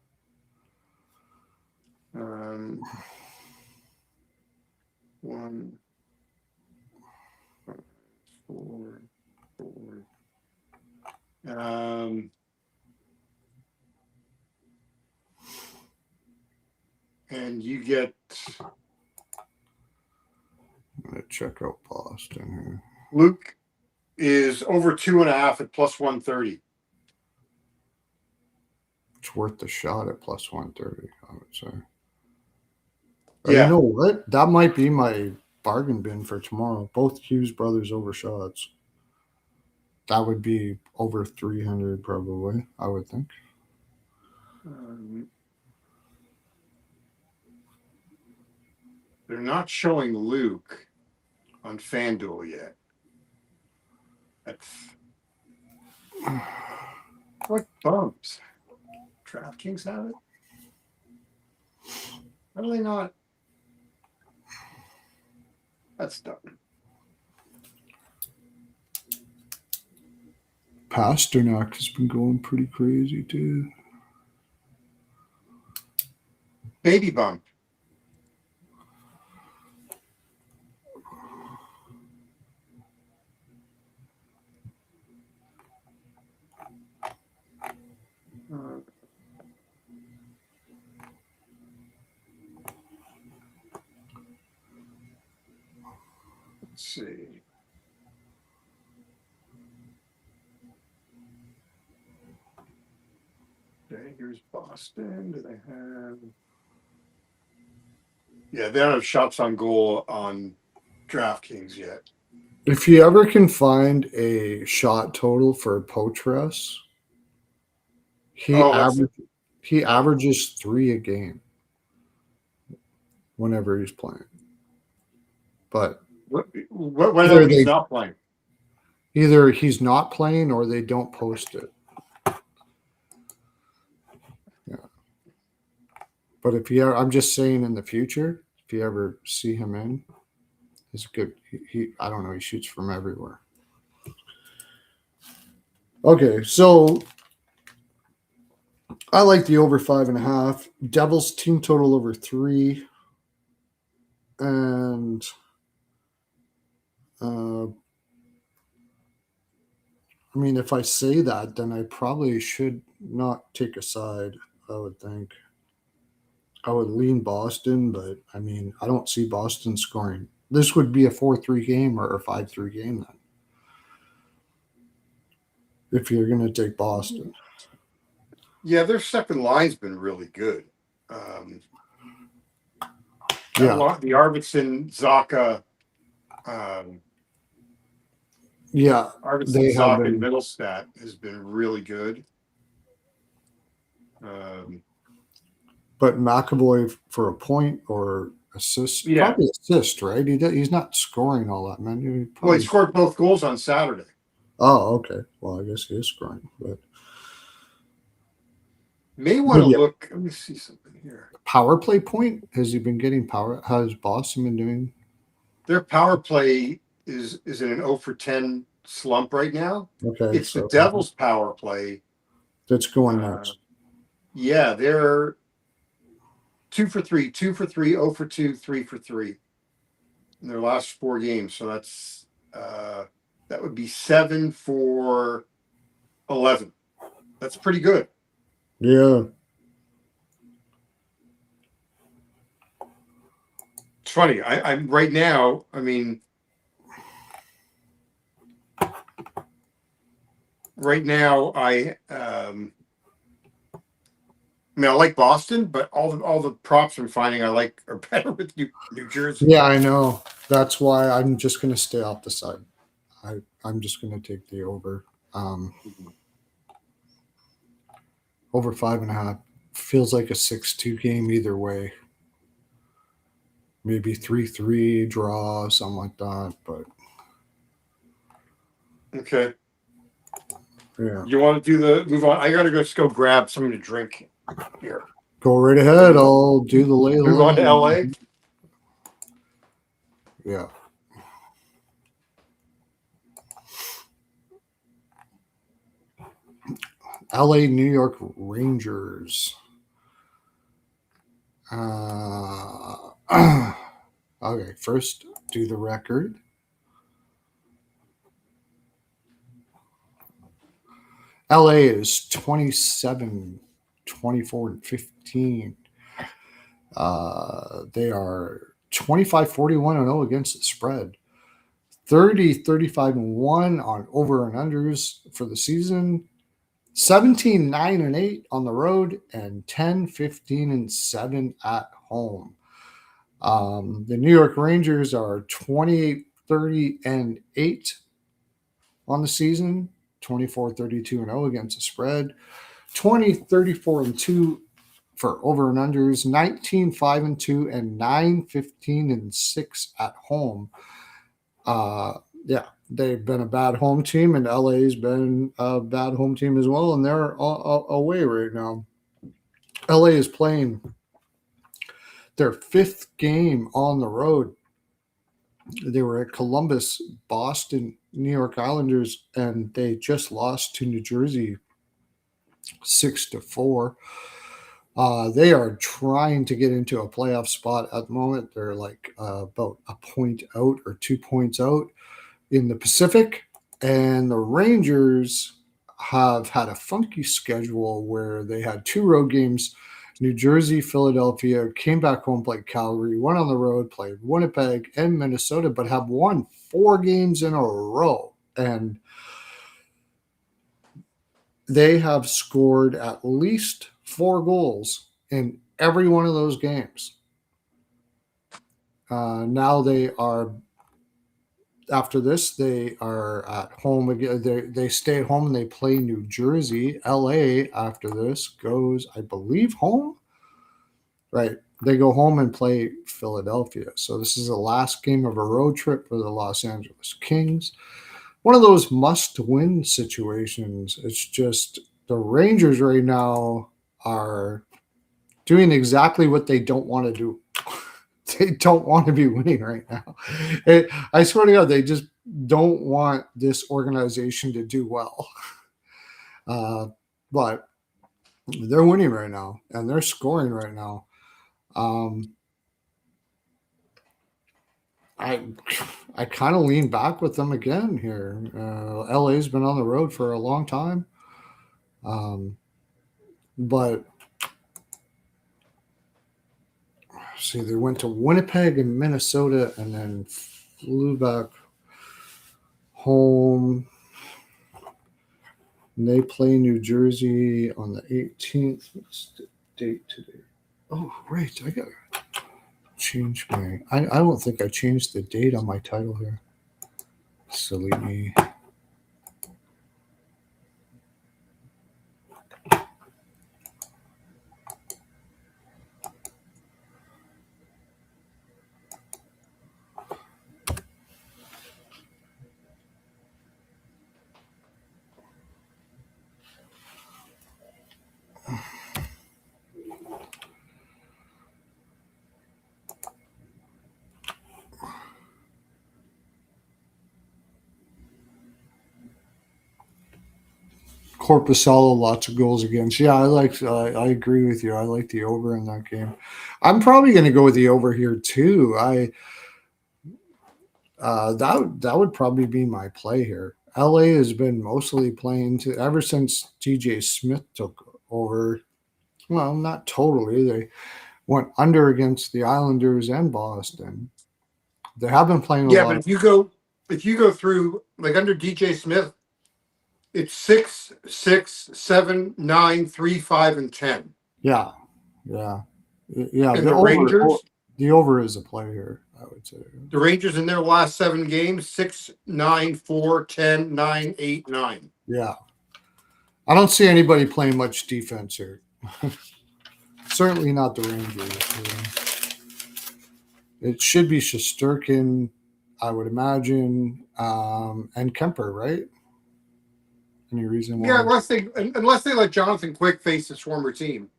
One, 4, 4. And you get I'm gonna check out Boston here. Luke is over 2.5 at plus 130. It's worth the shot at plus 130, I would say. Or you Yeah, know what? That might be my bargain bin for tomorrow. Both Hughes brothers over shots. That would be over 300 probably, I would think. they're not showing Luke on FanDuel yet. That's what bumps. DraftKings have it. How do they not? That's done. Pasternak has been going pretty crazy too. Baby bump. Let's see. Okay, here's Boston. Do they have? Yeah, they don't have shots on goal on DraftKings yet. If you ever can find a shot total for Poitras, he Oh, let's. average he averages 3 a game whenever he's playing. But Whenever either he's they not playing. either he's not playing or they don't post it. Yeah. But if you ever, I'm just saying in the future, if you ever see him in, he's good. He I don't know, he shoots from everywhere. Okay, so I like the over 5.5. Devils team total over 3. And I mean, if I say that, then I probably should not take a side, I would think. I would lean Boston, but I mean, I don't see Boston scoring. This would be a 4-3 game or a 5-3 game then, if you're going to take Boston. Yeah, their second line's been really good. Um, Yeah. the Arvidsson, Zaka, um, Yeah. Arvidsson, They have Zaka, and been. Middlestat has been really good. Um, But McAvoy for a point or assist, yeah, probably assist, right? He's not scoring all that, man. He well, he probably. scored both goals on Saturday. Oh, okay. Well, I guess he is scoring, but May want to yeah, look. Let me see something here. power play point. Has he been getting power? Has Boston been doing? Their power play is in an 0 for 10 slump right now. Okay, It's the so Devils' power play. that's going Uh, next. yeah, they're 2 for 3, 2 for 3, 0 for 2, 3 for 3 in their last 4 games. So that would be 7 for 11. That's pretty good. Yeah, It's funny. I'm right now. I mean, right now I like Boston, but all the props I'm finding I like are better with New Jersey. yeah, I know. That's why I'm just going to stay off the side. I'm just going to take the over. Over 5.5 feels like a 6-2 game either way. Maybe 3-3 draw, something like that. But Okay. yeah, You want to do the move on? I gotta just go grab something to drink here. go right ahead. I'll do the lay of the Move on to land. LA. Yeah. LA New York Rangers. Okay, first do the record. LA is 27, 24, and 15. They are 25, 41, and 0 against the spread. 30, 35, and 1 on over and unders for the season. 17, 9, and 8 on the road, and 10, 15, and 7 at home. The New York Rangers are 28, 30, and 8 on the season, 24, 32, and 0 against the spread, 20, 34, and 2 for over and unders, 19, 5, and 2, and 9, 15, and 6 at home. Yeah, they've been a bad home team, and LA's been a bad home team as well, and they're away right now. LA is playing their 5th game on the road. They were at Columbus, Boston, New York Islanders, and they just lost to New Jersey 6-4. They are trying to get into a playoff spot at the moment. They're like about a point out or 2 points out in the Pacific. And the Rangers have had a funky schedule where they had 2 road games: New Jersey, Philadelphia, came back home, played Calgary, went on the road, played Winnipeg and Minnesota, but have won 4 games in a row. And they have scored at least 4 goals in every one of those games. Now they are, after this, they are at home again. They stay at home and they play New Jersey. LA, after this, goes, I believe, home. Right. They go home and play Philadelphia. So this is the last game of a road trip for the Los Angeles Kings. One of those must-win situations. It's just the Rangers right now are doing exactly what they don't want to do. They don't want to be winning right now. I swear to God, they just don't want this organization to do well. But they're winning right now, and they're scoring right now. Um, I I kind of lean back with them again here. LA's been on the road for a long time, um, but see, they went to Winnipeg and Minnesota, and then flew back home. And they play New Jersey on the 18th. What's the date today? Oh, right. I got to change my. I don't think I changed the date on my title here. Silly me. Corpusalo, lots of goals against. Yeah, I agree with you. I like the over in that game. I'm probably going to go with the over here too. That would probably be my play here. LA has been mostly playing to ever since DJ Smith took over. Well, not totally. They went under against the Islanders and Boston. They have been playing a Yeah, lot. but if you go through like under DJ Smith, it's 6, 6, 7, 9, 3, 5, and 10. Yeah, yeah, yeah. And The over is a play here. I would say. the Rangers in their last 7 games, 6, 9, 4, 10, 9, 8, 9. Yeah, I don't see anybody playing much defense here. Certainly not the Rangers. It should be Shesterkin, I would imagine, and Kemper, right? Any reason why? Yeah, unless they let Jonathan Quick face his former team.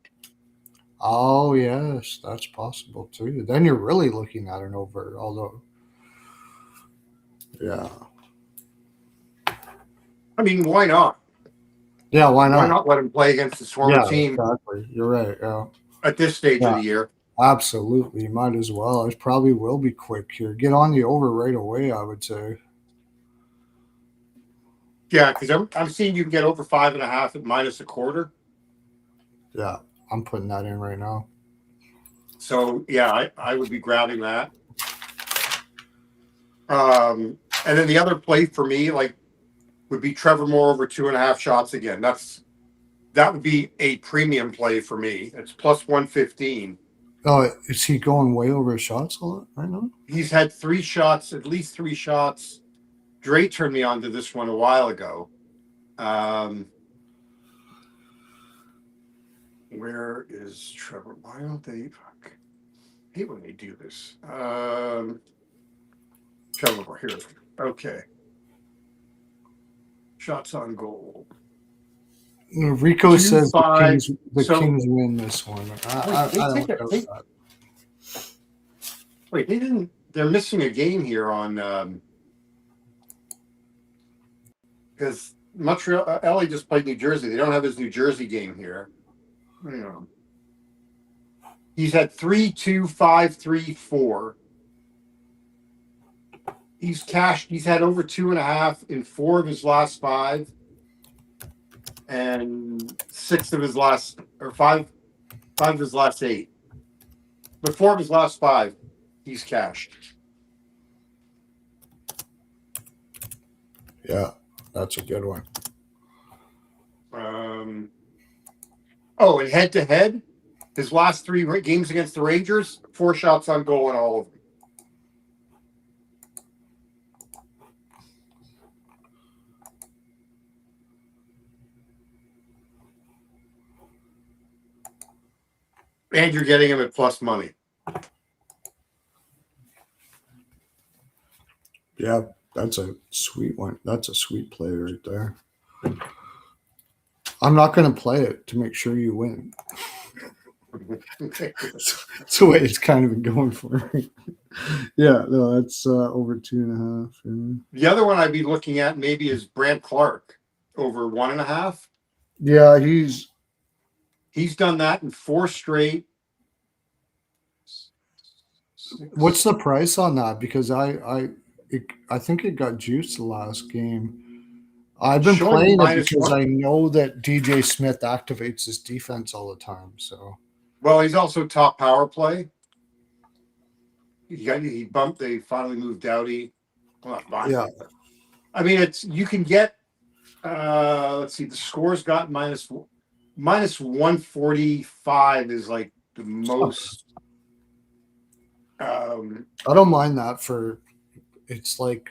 Oh yes, that's possible too. Then you're really looking at an over. Although, yeah, I mean, why not? yeah, why Why not? not let him play against his former Yeah, team exactly. You're right. Yeah, at this stage of yeah, the year? absolutely. Might as well. It probably will be quick here. Get on the over right away. I would say. Yeah, because I'm seeing you can get over 5.5 at minus a quarter. Yeah, I'm putting that in right now. So yeah, I would be grabbing that. And then the other play for me, like, would be Trevor Moore over 2.5 shots again. That would be a premium play for me. It's plus 115. Oh, is he going way over his shots a lot right now? He's had 3 shots, at least 3 shots. Dre turned me on to this one a while ago. Where is Trevor? Why don't they? Fuck. I hate when they do this. Trevor Moore here. Okay. Shots on goal. Rico 2, says 5. Kings win this one. I don't know that. Wait, they didn't. They're missing a game here on because Montreal, LA just played New Jersey. They don't have his New Jersey game here. Hang on. He's had 3, 2, 5, 3, 4. He's cashed. He's had over 2.5 in 4 of his last 5, and 6 of his last, or 5 of his last 8. But 4 of his last 5, he's cashed. Yeah, that's a good one. Oh, and head to head, his last 3 games against the Rangers, 4 shots on goal in all of them. And you're getting him at plus money. Yeah, that's a sweet one. That's a sweet play right there. I'm not going to play it to make sure you win. That's the way it's kind of been going for me. Yeah, no, that's over 2.5. Yeah. The other one I'd be looking at maybe is Brant Clark over 1.5. Yeah, He's done that in 4 straight. what's Six. the price on that? Because I think it got juiced the last game. I've been Showing playing it minus because one. I know that DJ Smith activates his defense all the time. So Well, he's also top power play. He bumped. They finally moved Doughty. Well, not yeah, finally. I mean, it's you can get. Let's see. The score's got minus 145 is like the most. I don't mind that for it's like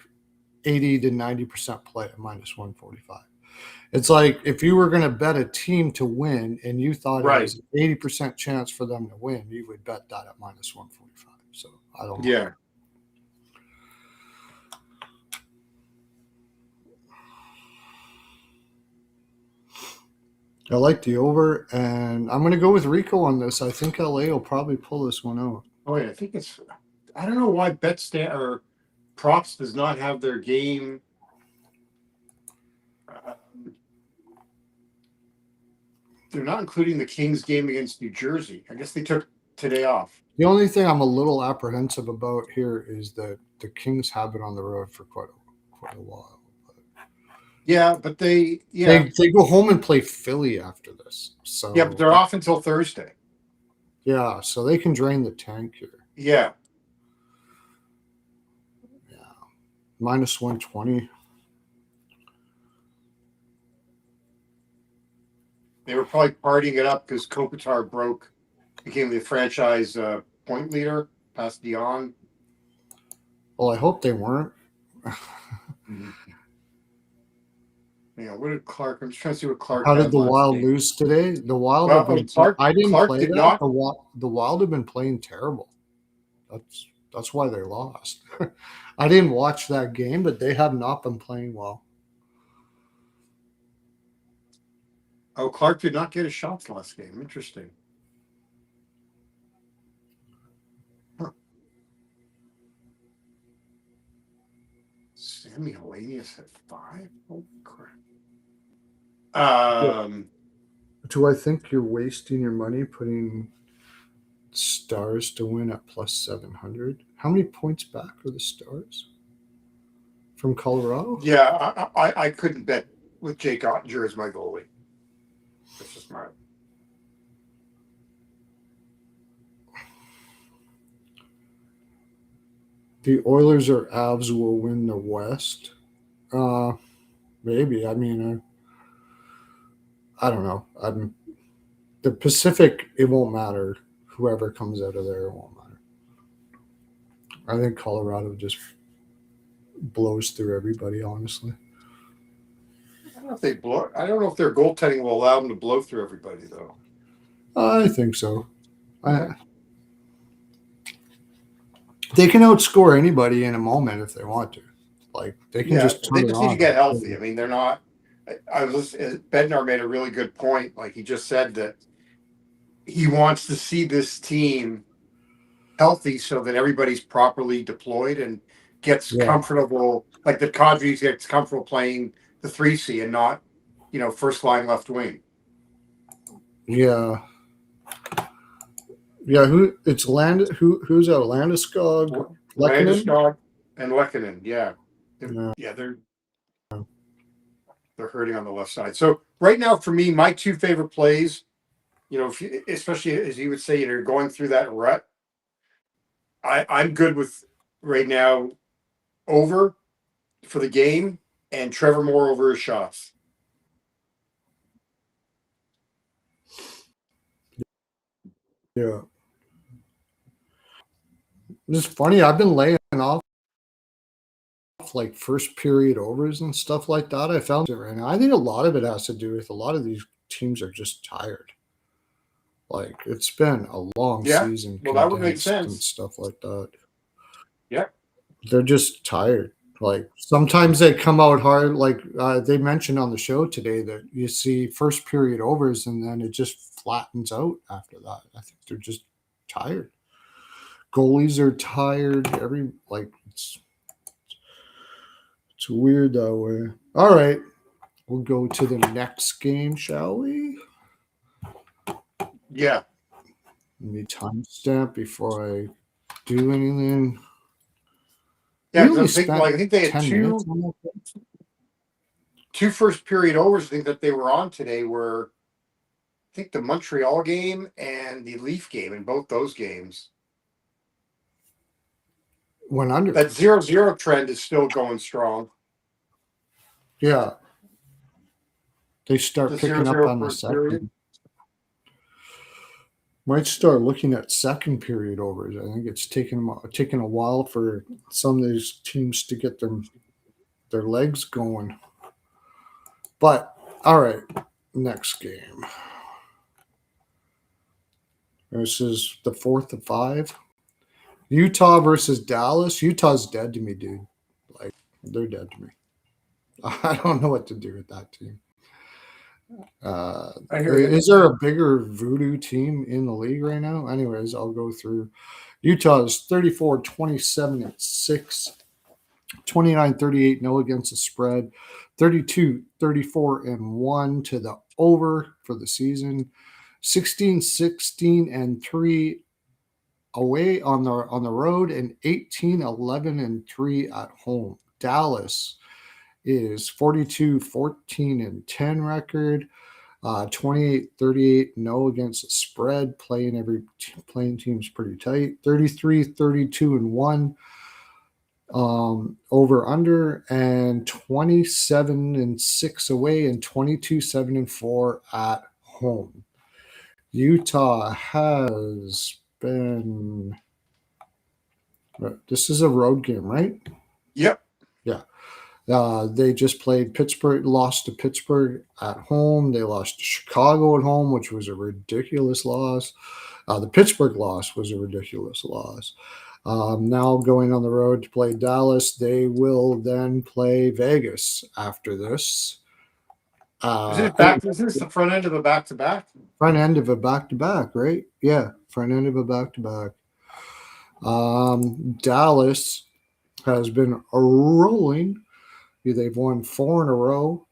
80 to 90% play at minus 145. It's like if you were going to bet a team to win and you thought it Right. was an 80% chance for them to win, you would bet that at minus 145. So I don't mind. Yeah. I like the over, and I'm going to go with Rico on this. I think LA will probably pull this one out. Oh, yeah. I think it's. I don't know why BetStat or props does not have their game. Uh, they're not including the Kings game against New Jersey. I guess they took today off. The only thing I'm a little apprehensive about here is that the Kings have been on the road for quite a while. Yeah, but yeah, They go home and play Philly after this. yeah, but So they're off until Thursday. yeah, so they can drain the tank here. Yeah. Yeah. Minus 120. They were probably partying it up because Kopitar became the franchise point leader past Dion. Well, I hope they weren't. What did Clark? I'm just trying to see what Clark How did had the last Wild game. lose today? The Wild Well, have been. Clark I didn't Clark play did that. not. The Wild have been playing terrible. That's why they lost. I didn't watch that game, but they have not been playing well. Oh, Clark did not get his shots last game. Interesting. Huh. Sammy Hellenius at 5. Holy crap. Do I think you're wasting your money putting Stars to win at plus 700? How many points back are the Stars from Colorado? Yeah, I couldn't bet with Jake Ottinger as my goalie. That's just my. The Oilers or Avs will win the West. Maybe. I mean, I don't know. The Pacific. It won't matter. Whoever comes out of there, it won't matter. I think Colorado just blows through everybody. Honestly, I don't know if they blow. I don't know if their goaltending will allow them to blow through everybody, though. I think so. They can outscore anybody in a moment if they want to. Like they can Yeah, just turn they it just need to on. get healthy. I mean, they're not. I was Bednar made a really good point. Like he just said that he wants to see this team healthy so that everybody's properly deployed and gets Yeah, comfortable. Like the Kadri gets comfortable playing the 3C and not, first line left wing. yeah, yeah. Who's out? Landeskog, Lehkonen. Landeskog and Lehkonen. Yeah, Yeah. yeah, they're hurting on the left side. So right now, for me, my two favorite plays, especially as you would say, you're going through that rut. I'm good with right now over for the game and Trevor Moore over his shots. Yeah. It's funny. I've been laying off like first period overs and stuff like that. I found it right now. I think a lot of it has to do with a lot of these teams are just tired. Like it's been a long Yeah, season, well, that would make condensed and sense. stuff like that. Yeah, They're just tired. Like sometimes they come out hard. Like they mentioned on the show today that you see first period overs and then it just flattens out after that. I think they're just tired. Goalies are tired. It's weird that way. All right. we'll go to the next game, shall we? Yeah. Let me timestamp before I do anything. Yeah, We because only I'm thinking, spent like, I think they had 10 minutes on that. two first period overs. I think that they were on today were, I think, the Montreal game and the Leaf game. In both those games, Went under. that 0-0 trend is still going strong. Yeah. They start The picking up 0-0 on the first second. period. Might start looking at second period overs. I think it's taken a while for some of these teams to get their legs going. But all right, next game. This is the 4th of 5. Utah versus Dallas. Utah's dead to me, dude. Like, they're dead to me. I don't know what to do with that team. I hear you. Is there a bigger voodoo team in the league right now? Anyways, I'll go through. Utah's 34, 27, and 6. 29, 38, no against the spread. 32, 34, and 1 to the over for the season. 16, 16, and 3 away on the road, and 18, 11, and 3 at home. Dallas is 42, 14, and 10 record. 28, 38, no against the spread. Playing team's pretty tight. 33, 32, and 1 over under, and 27 and 6 away, and 22, 7 and 4 at home. Utah has been. This is a road game, right? Yep. Yeah. They just played Pittsburgh, lost to Pittsburgh at home. They lost to Chicago at home, which was a ridiculous loss. The Pittsburgh loss was a ridiculous loss. Now going on the road to play Dallas. They will then play Vegas after this. Is this the front end of a back-to-back? Front end of a back-to-back, right? Yeah, front end of a back-to-back. Dallas has been rolling. They've won 4 in a row.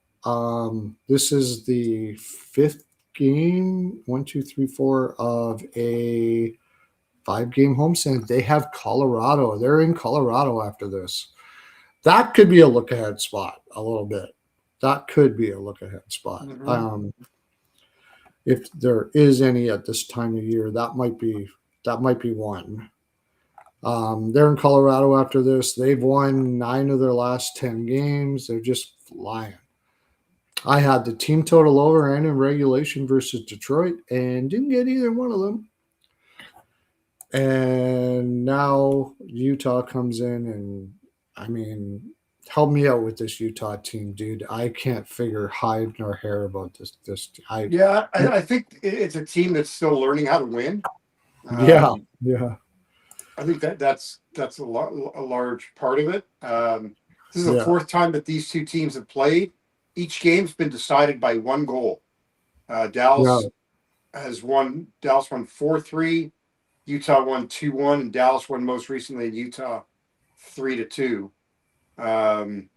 This is the 5th game, 1, 2, 3, 4 of a 5-game homestand. They have Colorado. They're in Colorado after this. That could be a look-ahead spot a little bit. That could be a look-ahead spot. Mm-hmm. If there is any at this time of year, that might be one. They're in Colorado after this. They've won 9 of their last 10 games. They're just flying. I had the team total over and in regulation versus Detroit and didn't get either one of them. And now Utah comes in, and I mean, help me out with this Utah team, dude. I can't figure hide nor hair about this. I think it's a team that's still learning how to win. Yeah. I think that's a large part of it. This is the 4th time that these two teams have played. Each game's been decided by 1 goal. Dallas won 4-3. Utah won 2-1, and Dallas won most recently in Utah 3-2. I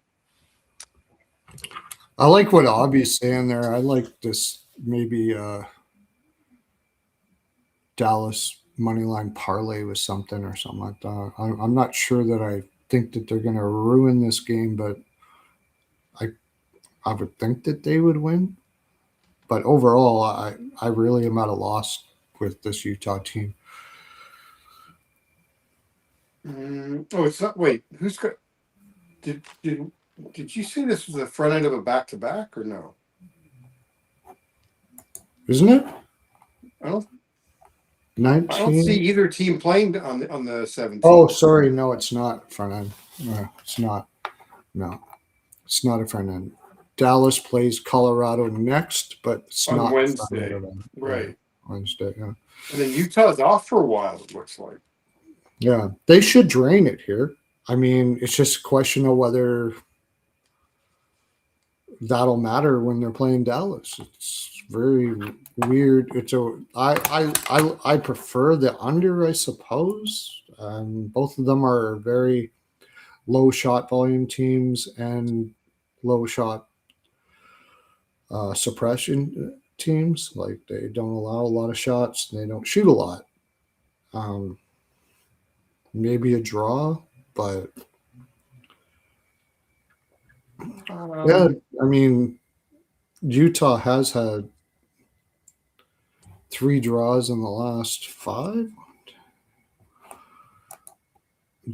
like what Aubie's saying there. I like this maybe Dallas moneyline parlay with something or something like that. I'm not sure that I think that they're going to ruin this game, but I would think that they would win. But overall, I really am at a loss with this Utah team. It's not. Wait, who's got? Did you say this was the front end of a back-to-back or no? Isn't it? I don't 19. see either team playing on the 17th. Oh, sorry, no, it's not front end. No, it's not. No, it's not a front end. Dallas plays Colorado next, but it's on not Wednesday, right? Wednesday, yeah. And then Utah's off for a while. It looks like. Yeah, they should drain it here. I mean, it's just a question of whether that'll matter when they're playing Dallas. It's very weird. I prefer the under, I suppose. Both of them are very low shot volume teams and low shot suppression teams. Like they don't allow a lot of shots. And they don't shoot a lot. Um, maybe a draw, but yeah, Um, I mean, Utah has had 3 draws in the last 5.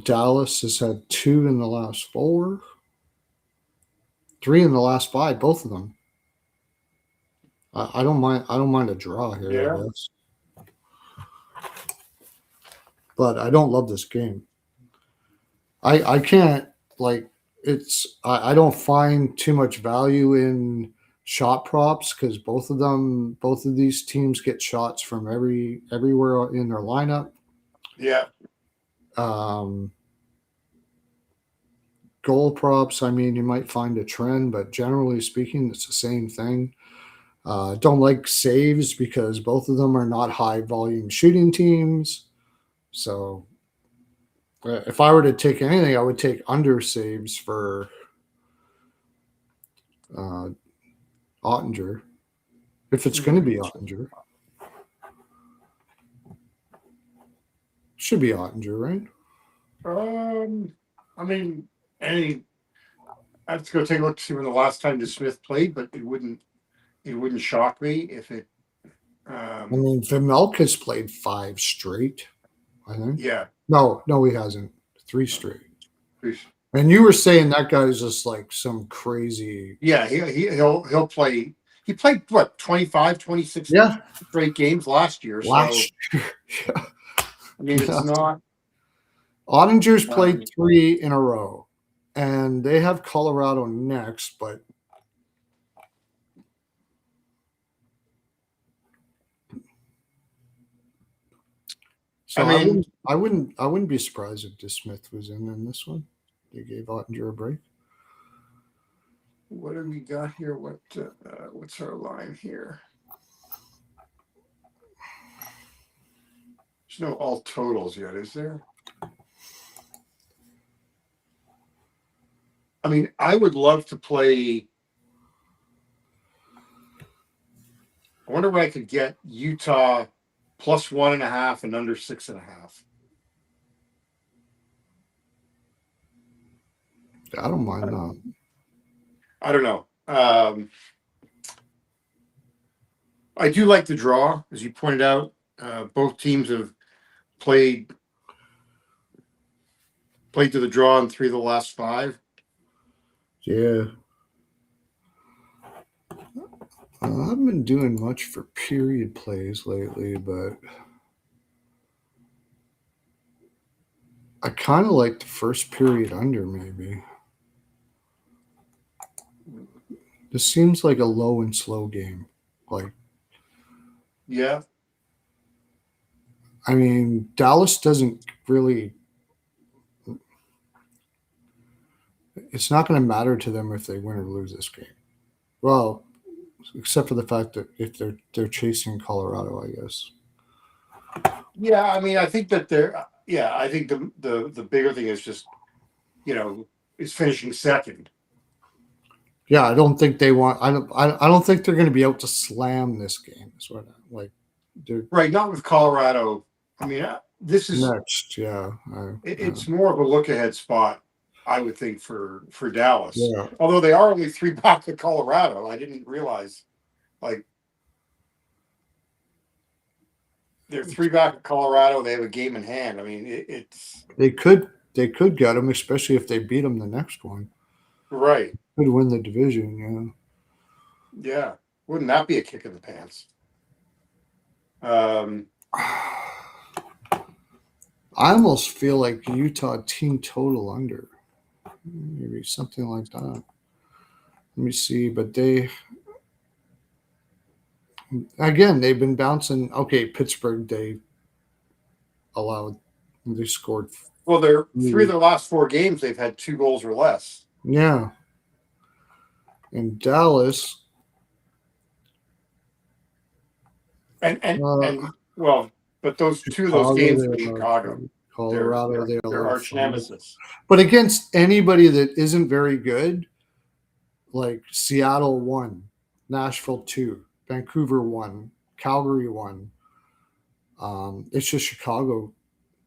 Dallas has had 2 in the last 4, 3 in the last 5, both of them. I don't mind. I don't mind a draw here, I yeah. guess, but I don't love this game. I can't like it's. I don't find too much value in shot props because both of these teams get shots from everywhere in their lineup. Yeah. Um, Goal props, I mean, you might find a trend, but generally speaking, it's the same thing. Don't like saves because both of them are not high volume shooting teams. So if I were to take anything, I would take under saves for uh, Ottinger. If it's going to be Ottinger, should be Ottinger, right? I mean, any. I have to go take a look to see when the last time the Smith played, but it wouldn't shock me if it. I mean, Vimelka's played 5 straight, I think. Yeah. No, he hasn't. 3 straight. And you were saying that guy's just like some crazy. Yeah, he'll play. He played what 25, 26 Yeah, straight games last year. So last year. Yeah. I mean, it's not. Ottinger's played Um, 3 in a row, and they have Colorado next. But I so mean, I wouldn't be surprised if DeSmith was in this one. They gave Ottinger a break. what have we got here? What's our line here? There's no all totals yet, is there? I mean, I would love to play. I wonder what I could get Utah plus 1.5 and under 6.5. I don't mind that. I don't know. I do like the draw, as you pointed out. Both teams have played to the draw in 3 of the last 5. Yeah. I haven't been doing much for period plays lately, but I kind of like the first period under, maybe. This seems like a low and slow game. Like, Yeah. I mean, Dallas doesn't really. It's not going to matter to them if they win or lose this game. Well, except for the fact that if they're chasing Colorado, I guess. Yeah, I mean, I think that they're. Yeah, I think the bigger thing is just, is finishing second. Yeah, I don't think they want. I don't think they're going to be able to slam this game. Is what like. They're Right, not with Colorado. I mean, this is next. Yeah. it's more of a look ahead spot, I would think, for Dallas. Yeah. Although they are only 3 back to Colorado, I didn't realize. Like they're 3 back at Colorado. They have a game in hand. I mean, it's They could get them, especially if they beat them the next one. right. Could win the division. Yeah. Yeah, wouldn't that be a kick in the pants? I almost feel like Utah team total under, maybe something like that. Let me see, but they've been bouncing. Okay, Pittsburgh they scored. Well, they're 3 of their last 4 games. They've had 2 goals or less. Yeah, and Dallas. And well, but those 2 of those games were Chicago. Colorado, they're arch nemesis. But against anybody that isn't very good, like Seattle won. Nashville 2, Vancouver 1, Calgary 1. It's just Chicago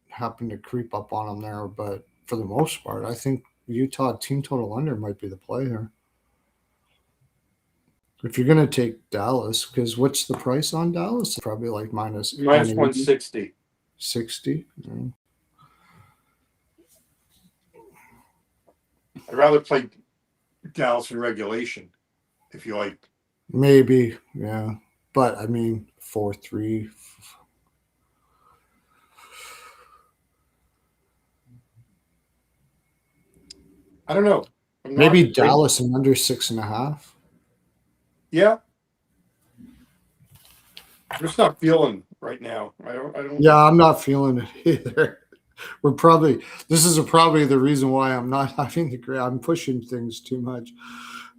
happened to creep up on them there, but for the most part, I think Utah team total under might be the play here. If you're going to take Dallas, because what's the price on Dallas? Probably like minus Minus 180, 160. 60. I'd rather play Dallas in regulation, if you like. Maybe, yeah. But I mean, 4-3. I don't know. Maybe Dallas and under 6.5. Yeah. I'm just not feeling right now. I don't. Yeah, I'm not feeling it either. This is probably the reason why I'm not having the great. I'm pushing things too much.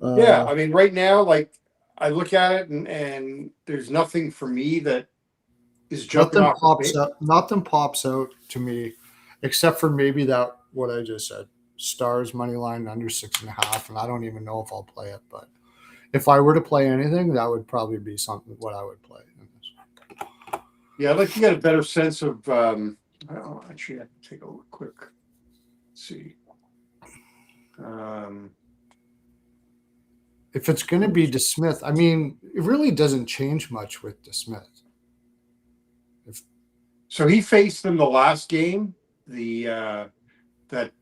Yeah, I mean, right now, like I look at it and there's nothing for me that is jumping off the page. Nothing pops out to me, except for maybe that what I just said. Stars money line under 6.5, and I don't even know if I'll play it. But if I were to play anything, that would probably be something what I would play. Yeah, I'd like to get a better sense of. Actually, I have to take a look quick. Let's see. If it's going to be DeSmith, I mean, it really doesn't change much with DeSmith. So he faced them the last game. That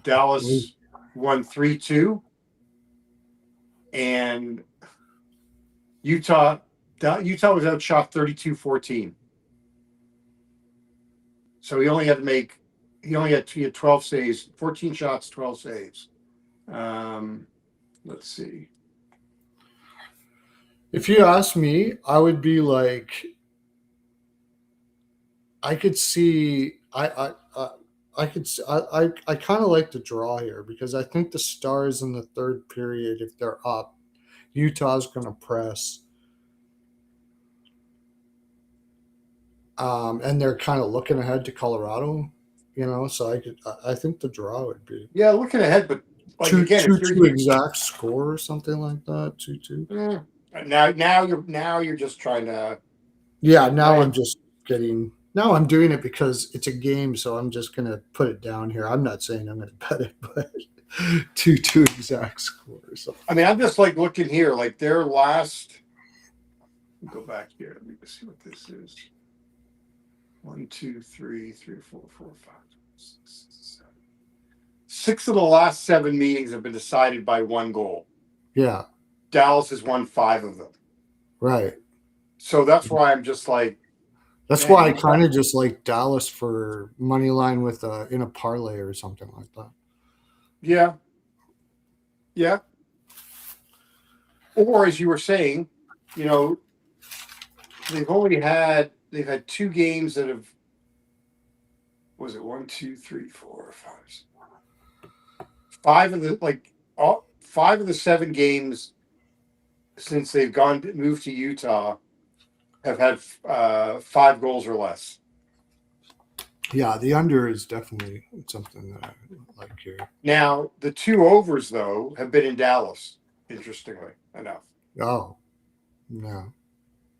Dallas won 3-2, and Utah was outshot 32-14. So he only had 12 saves, 14 shots, 12 saves. Let's see. If you ask me, I would be like, I could see, I kind of like the draw here because I think the Stars in the third period, if they're up, Utah's going to press. And they're kind of looking ahead to Colorado, so I think the draw would be. Yeah, looking ahead, but like two again, exact score or something like that, 2-2. Now you're just trying to. Yeah, now I'm doing it because it's a game, so I'm just gonna put it down here. I'm not saying I'm gonna bet it, but 2-2 exact scores. I mean, I'm just like looking here, like their last. Go back here. Let me see what this is. 1, 2, 3, 4, 5, 6, 7. 6 of the last 7 meetings have been decided by 1 goal. Yeah. Dallas has won 5 of them. Right. So that's why I'm just like. That's why I kind of just like Dallas for money line with in a parlay or something like that. Yeah. Yeah. Or as you were saying, they've had 2 games that have. Was it 1, 2, 3, 4, 5? 5 of the 7 games since they've moved to Utah have had 5 goals or less. Yeah, the under is definitely something that I like here. Now, the 2 overs, though, have been in Dallas, interestingly enough. Oh, no.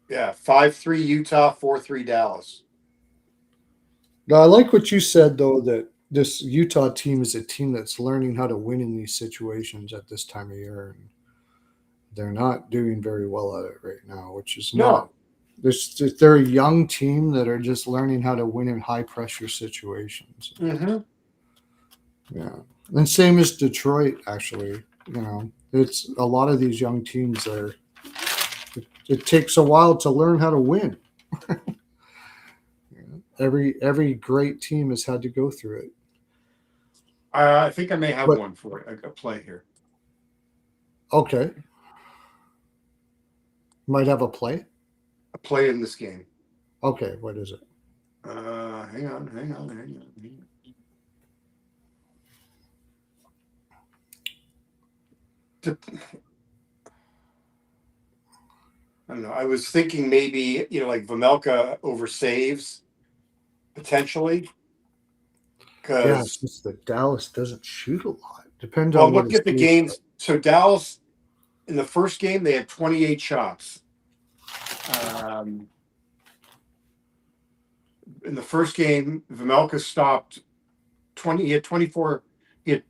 Yeah, 5-3 Utah, 4-3 Dallas. Now, I like what you said, though, that this Utah team is a team that's learning how to win in these situations at this time of year. And they're not doing very well at it right now, which is not. They're a young team that are just learning how to win in high-pressure situations. Mm-hmm. Yeah. And same as Detroit, actually. It's a lot of these young teams it takes a while to learn how to win. Every great team has had to go through it. I think I may have one for it, a play here. Okay. Might have a play? A play in this game. Okay, what is it? Hang on. I don't know. I was thinking maybe, like Vejmelka over saves, potentially. Yeah, since the Dallas doesn't shoot a lot. Depends Well, on look at the games. So Dallas in the first game, they had 28 shots. In the first game, Vejmelka stopped 20. He had 24. He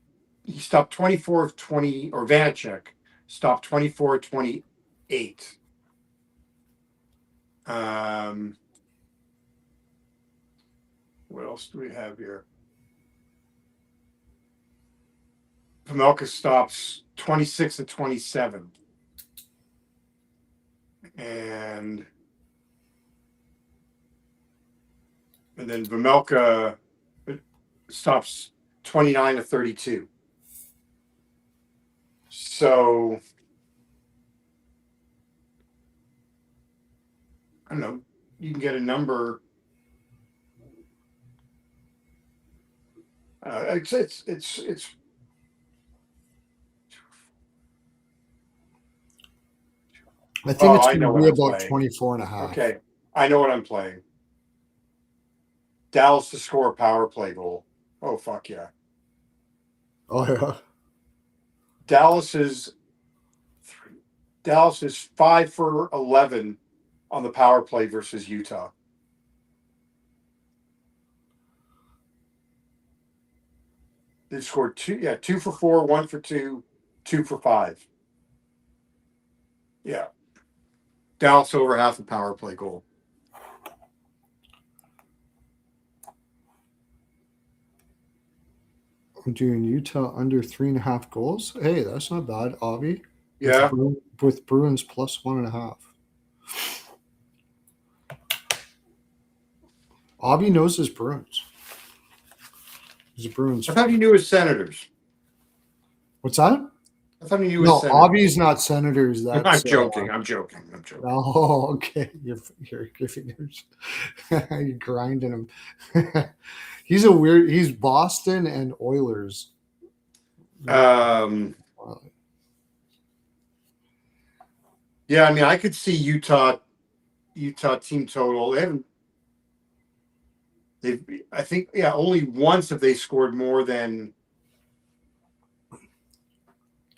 stopped 24 of 20, or Vanacek stopped 24 of 28. What else do we have here? Vejmelka stops 26 of 27. And then Vejmelka stops 29 to 32. So I don't know. You can get a number. It's. I think it's I going know to what be I'm about playing. 24 and a half. Okay, I know what I'm playing. Dallas to score a power play goal. Oh fuck yeah! Oh yeah. Dallas is 5 for 11 on the power play versus Utah. They scored 2 for 4, 1 for 2, 2 for 5. Yeah, Dallas over half a power play goal. I'm doing Utah under 3.5 goals. Hey, that's not bad, Avi. Yeah. With Bruins plus 1.5. Avi knows his Bruins. He's a Bruins I thought fan. you knew his Senators. What's that? I thought you knew his No, Senators. Avi's not Senators. That's I'm joking. Oh, okay. You're giving yours. You're grinding him. He's Boston and Oilers. Yeah, I mean, I could see Utah team total. I think, only once have they scored more than.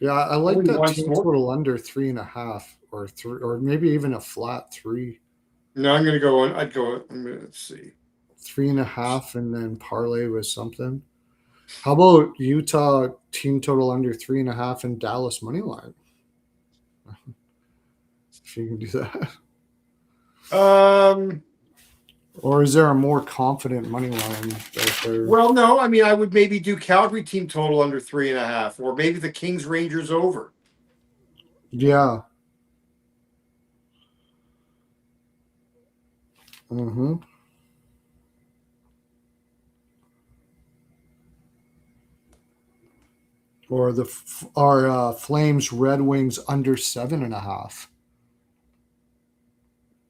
Yeah, I like Only that one team sport? total under 3.5 or 3, or maybe even a flat 3. No, I'm going to go on. Let's see. 3.5 and then parlay with something. How about Utah team total under 3.5 and Dallas money line? If you can do that. Or is there a more confident money line out there? Well, no. I mean, I would maybe do Calgary team total under 3.5, or maybe the Kings Rangers over. Yeah. Mm-hmm. Or Flames Red Wings under 7.5.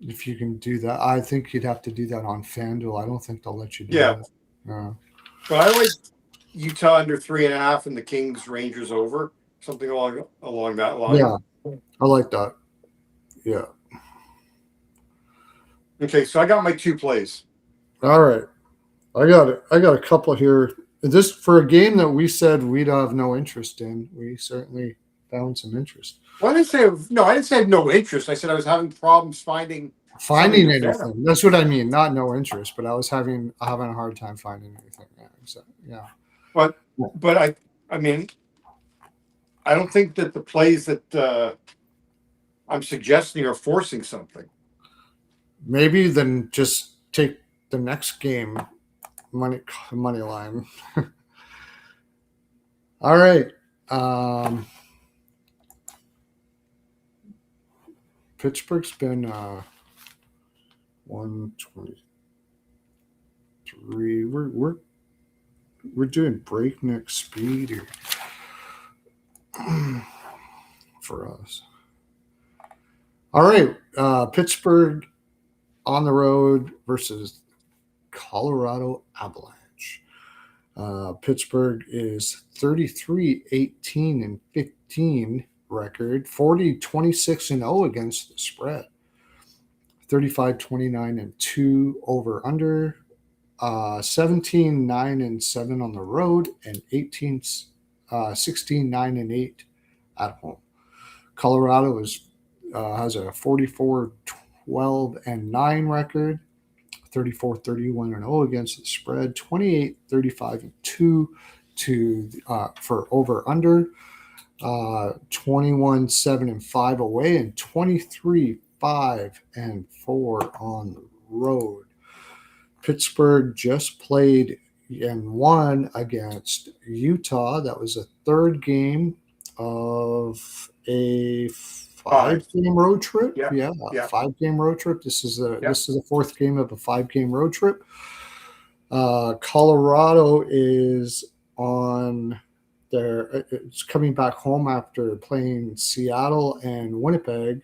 If you can do that, I think you'd have to do that on FanDuel. I don't think they'll let you do that. But I like Utah under 3.5 and the Kings Rangers over, something along that line. Yeah, I like that. Yeah. Okay, so I got my 2 plays. All right, I got it. I got a couple here. This for a game that we said we'd have no interest in. We certainly found some interest. Well, I didn't say I had no interest. I said I was having problems finding anything. That's what I mean. Not no interest, but I was having a hard time finding anything. Yeah. But I mean, I don't think that the plays that I'm suggesting are forcing something. Maybe then just take the next game money line. All right. Pittsburgh's been 123. We're doing breakneck speed here for us. All right. Pittsburgh on the road versus Colorado Avalanche. Pittsburgh is 33-18-15 record, 40-26-0 against the spread, 35-29-2 over under, 17-9-7 on the road, and 16-9-8 at home. Colorado has a 44-12-9 record, 34-31-0 against the spread, 28-35-2 for over under, 21-7-5 away, and 23-5-4 on the road. Pittsburgh just played and won against Utah. That was a third game of a five-game road trip. Yeah. 5-game road trip. This is the fourth game of a 5-game road trip. Colorado is on it's coming back home after playing Seattle and Winnipeg,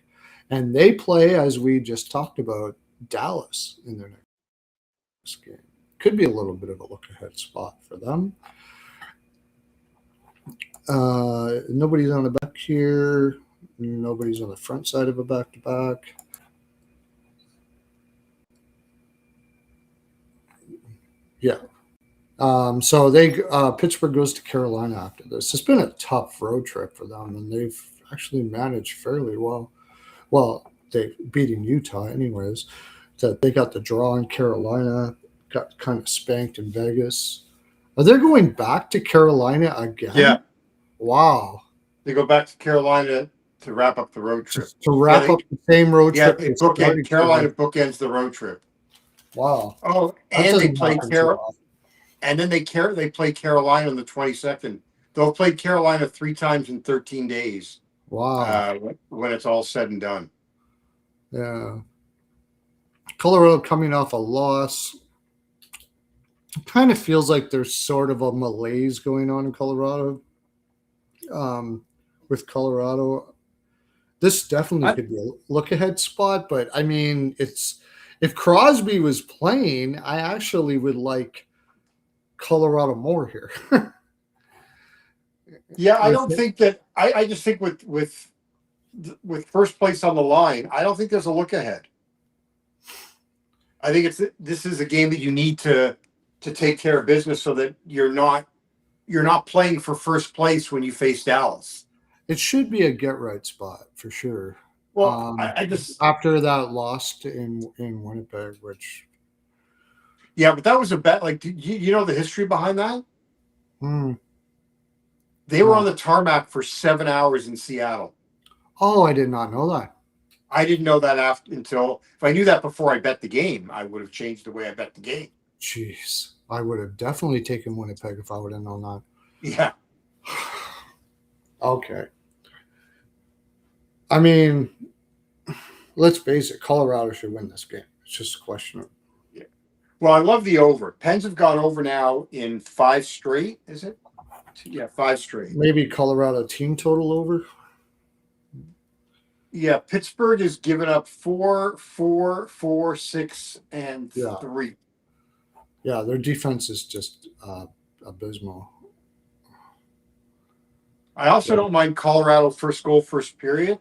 and they play, as we just talked about, Dallas in their next game. Could be a little bit of a look-ahead spot for them. Nobody's on the back here. Nobody's on the front side of a back-to-back. Yeah. So Pittsburgh goes to Carolina after this. It's been a tough road trip for them, and they've actually managed fairly well. Well, they beating Utah anyways. That they got the draw in Carolina, got kind of spanked in Vegas. Are they going back to Carolina again? Yeah. Wow. They go back to Carolina to wrap up the road trip. To wrap up the same road trip. Carolina bookends the road trip. Wow. Oh, and they play and then they play Carolina on the 22nd. They'll play Carolina 3 times in 13 days. Wow. When it's all said and done. Yeah. Colorado coming off a loss. It kind of feels like there's sort of a malaise going on in Colorado. With Colorado, this definitely could be a look-ahead spot. But I mean, if Crosby was playing, I actually would like Colorado more here. Yeah, I don't think that. I just think with first place on the line, I don't think there's a look ahead. I think this is a game that you need to take care of business so that you're not playing for first place when you face Dallas. It should be a get right spot for sure. Well, I just after that loss in Winnipeg, which but that was a bet. Like, you know the history behind that? They were on the tarmac for 7 hours in Seattle. Oh, I did not know that. I didn't know that until if I knew that before I bet the game, I would have changed the way I bet the game. Jeez, I would have definitely taken Winnipeg if I would have known that. Yeah. Okay. I mean, let's face it, Colorado should win this game. It's just a question of. Yeah. Well, I love the over. Pens have gone over now in 5 straight, is it? Yeah, 5 straight. Maybe Colorado team total over. Yeah, Pittsburgh has given up 4, 4, 4, 6, and 3. Yeah, their defense is just abysmal. I also don't mind Colorado first goal, first period.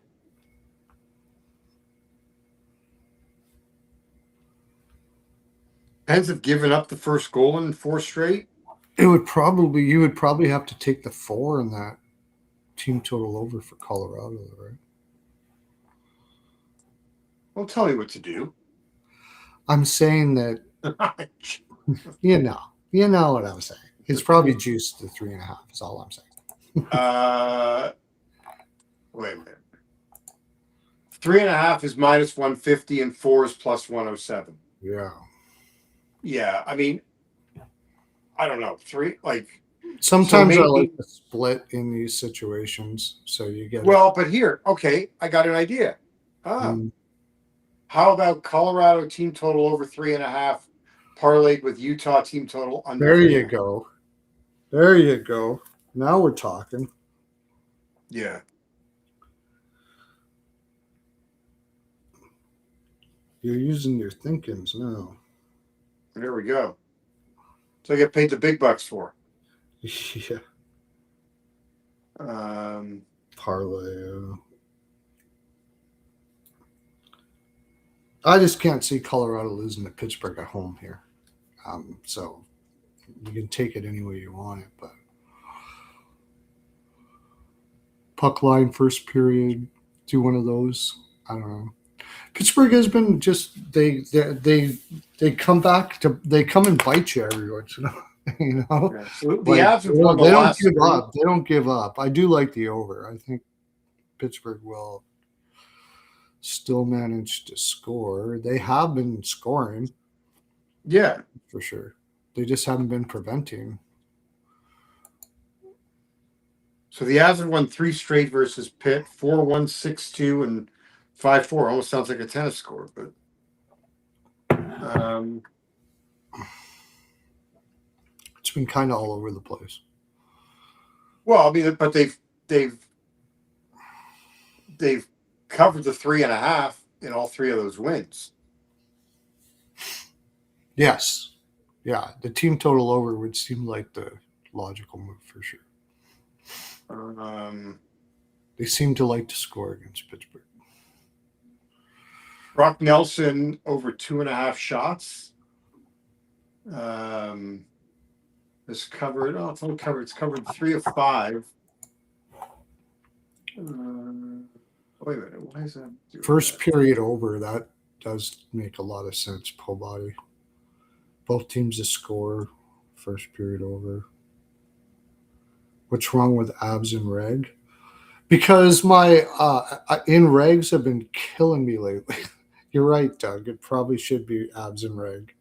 Pens have given up the first goal in 4 straight. You would probably have to take the 4 in that team total over for Colorado, right? Don't tell me what to do. I'm saying that you know what I'm saying. It's probably juiced to 3.5 is all I'm saying. Wait a minute. 3.5 is minus 150 and 4 is plus 107. Yeah. Yeah, I mean, I don't know. 3 sometimes I like to split in these situations, so you get. Well, but here, okay, I got an idea. How about Colorado team total over 3.5, parlayed with Utah team total under? There you go. There you go. Now we're talking. Yeah. You're using your thinkings now. There we go. So I get paid the big bucks for. Yeah. Parlay. I just can't see Colorado losing to Pittsburgh at home here. So you can take it any way you want it, but puck line first period, do one of those. I don't know. Pittsburgh has been just they come back to they come and bite you every once in a while. You know, Yeah. So the like Avs have won the they don't last give three. up. They don't give up. I do like the over. I think Pittsburgh will still manage to score. They have been scoring Yeah. for sure. They just haven't been preventing. So the Avs have won 3 straight versus Pitt, 4-1, 6-2, and 5-4. Almost sounds like a tennis score, but It's been kind of all over the place. well, I mean, but they've covered the 3.5 in all 3 of those wins. Yes. Yeah. The team total over would seem like the logical move for sure. They seem to like to score against Pittsburgh. Brock Nelson over 2.5 shots. It's covered. Oh, it's not covered. It's covered 3 of 5. Wait a minute. Why is that? First period over. That does make a lot of sense. Pull body. Both teams to score. First period over. What's wrong with abs and reg? Because my in regs have been killing me lately. You're right, Doug. It probably should be abs and reg.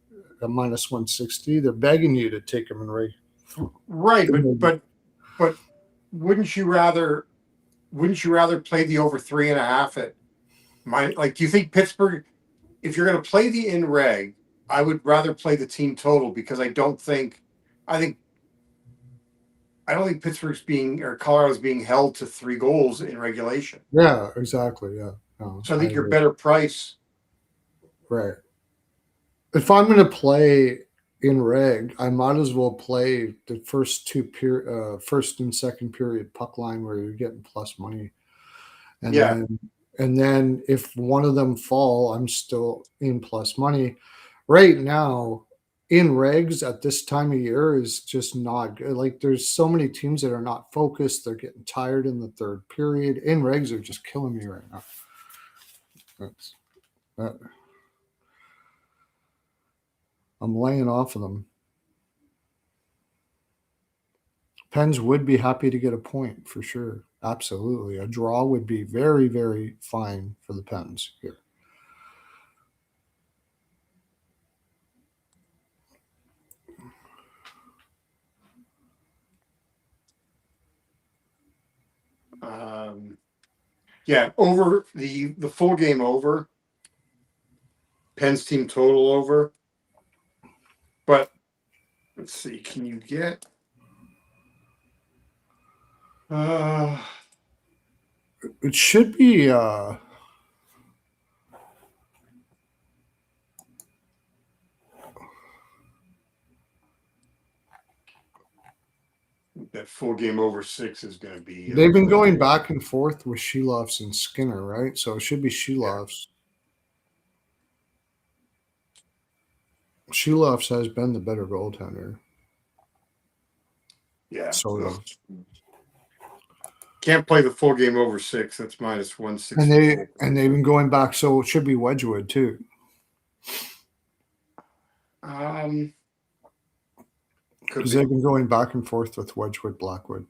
At minus 160, they're begging you to take them in reg. Right, but wouldn't you rather play the over 3.5 at like? Do you think Pittsburgh? If you're going to play the in reg, I would rather play the team total because I don't think Pittsburgh's or Colorado's being held to 3 goals in regulation. Yeah, exactly. Yeah. No, So I think you're better price. Right. If I'm going to play in reg, I might as well play the first and second period puck line where you're getting plus money, and then if one of them fall, I'm still in plus money. Right now, in regs at this time of year is just not good. Like there's so many teams that are not focused. They're getting tired in the third period. In regs are just killing me right now. That's that. I'm laying off of them. Pens would be happy to get a point for sure. Absolutely. A draw would be very, very fine for the Pens here. Yeah, over the full game over. Pens team total over. But let's see, can you get it should be that full game over 6 is going to be. They've been going back and forth with Sheloffs and Skinner, right? So it should be Sheloffs. Yeah. Sheloffs has been the better goaltender. Yeah. So can't play the full game over 6. That's minus 160. And they've been going back, so it should be Wedgwood too. Because they've been going back and forth with Wedgwood, Blackwood.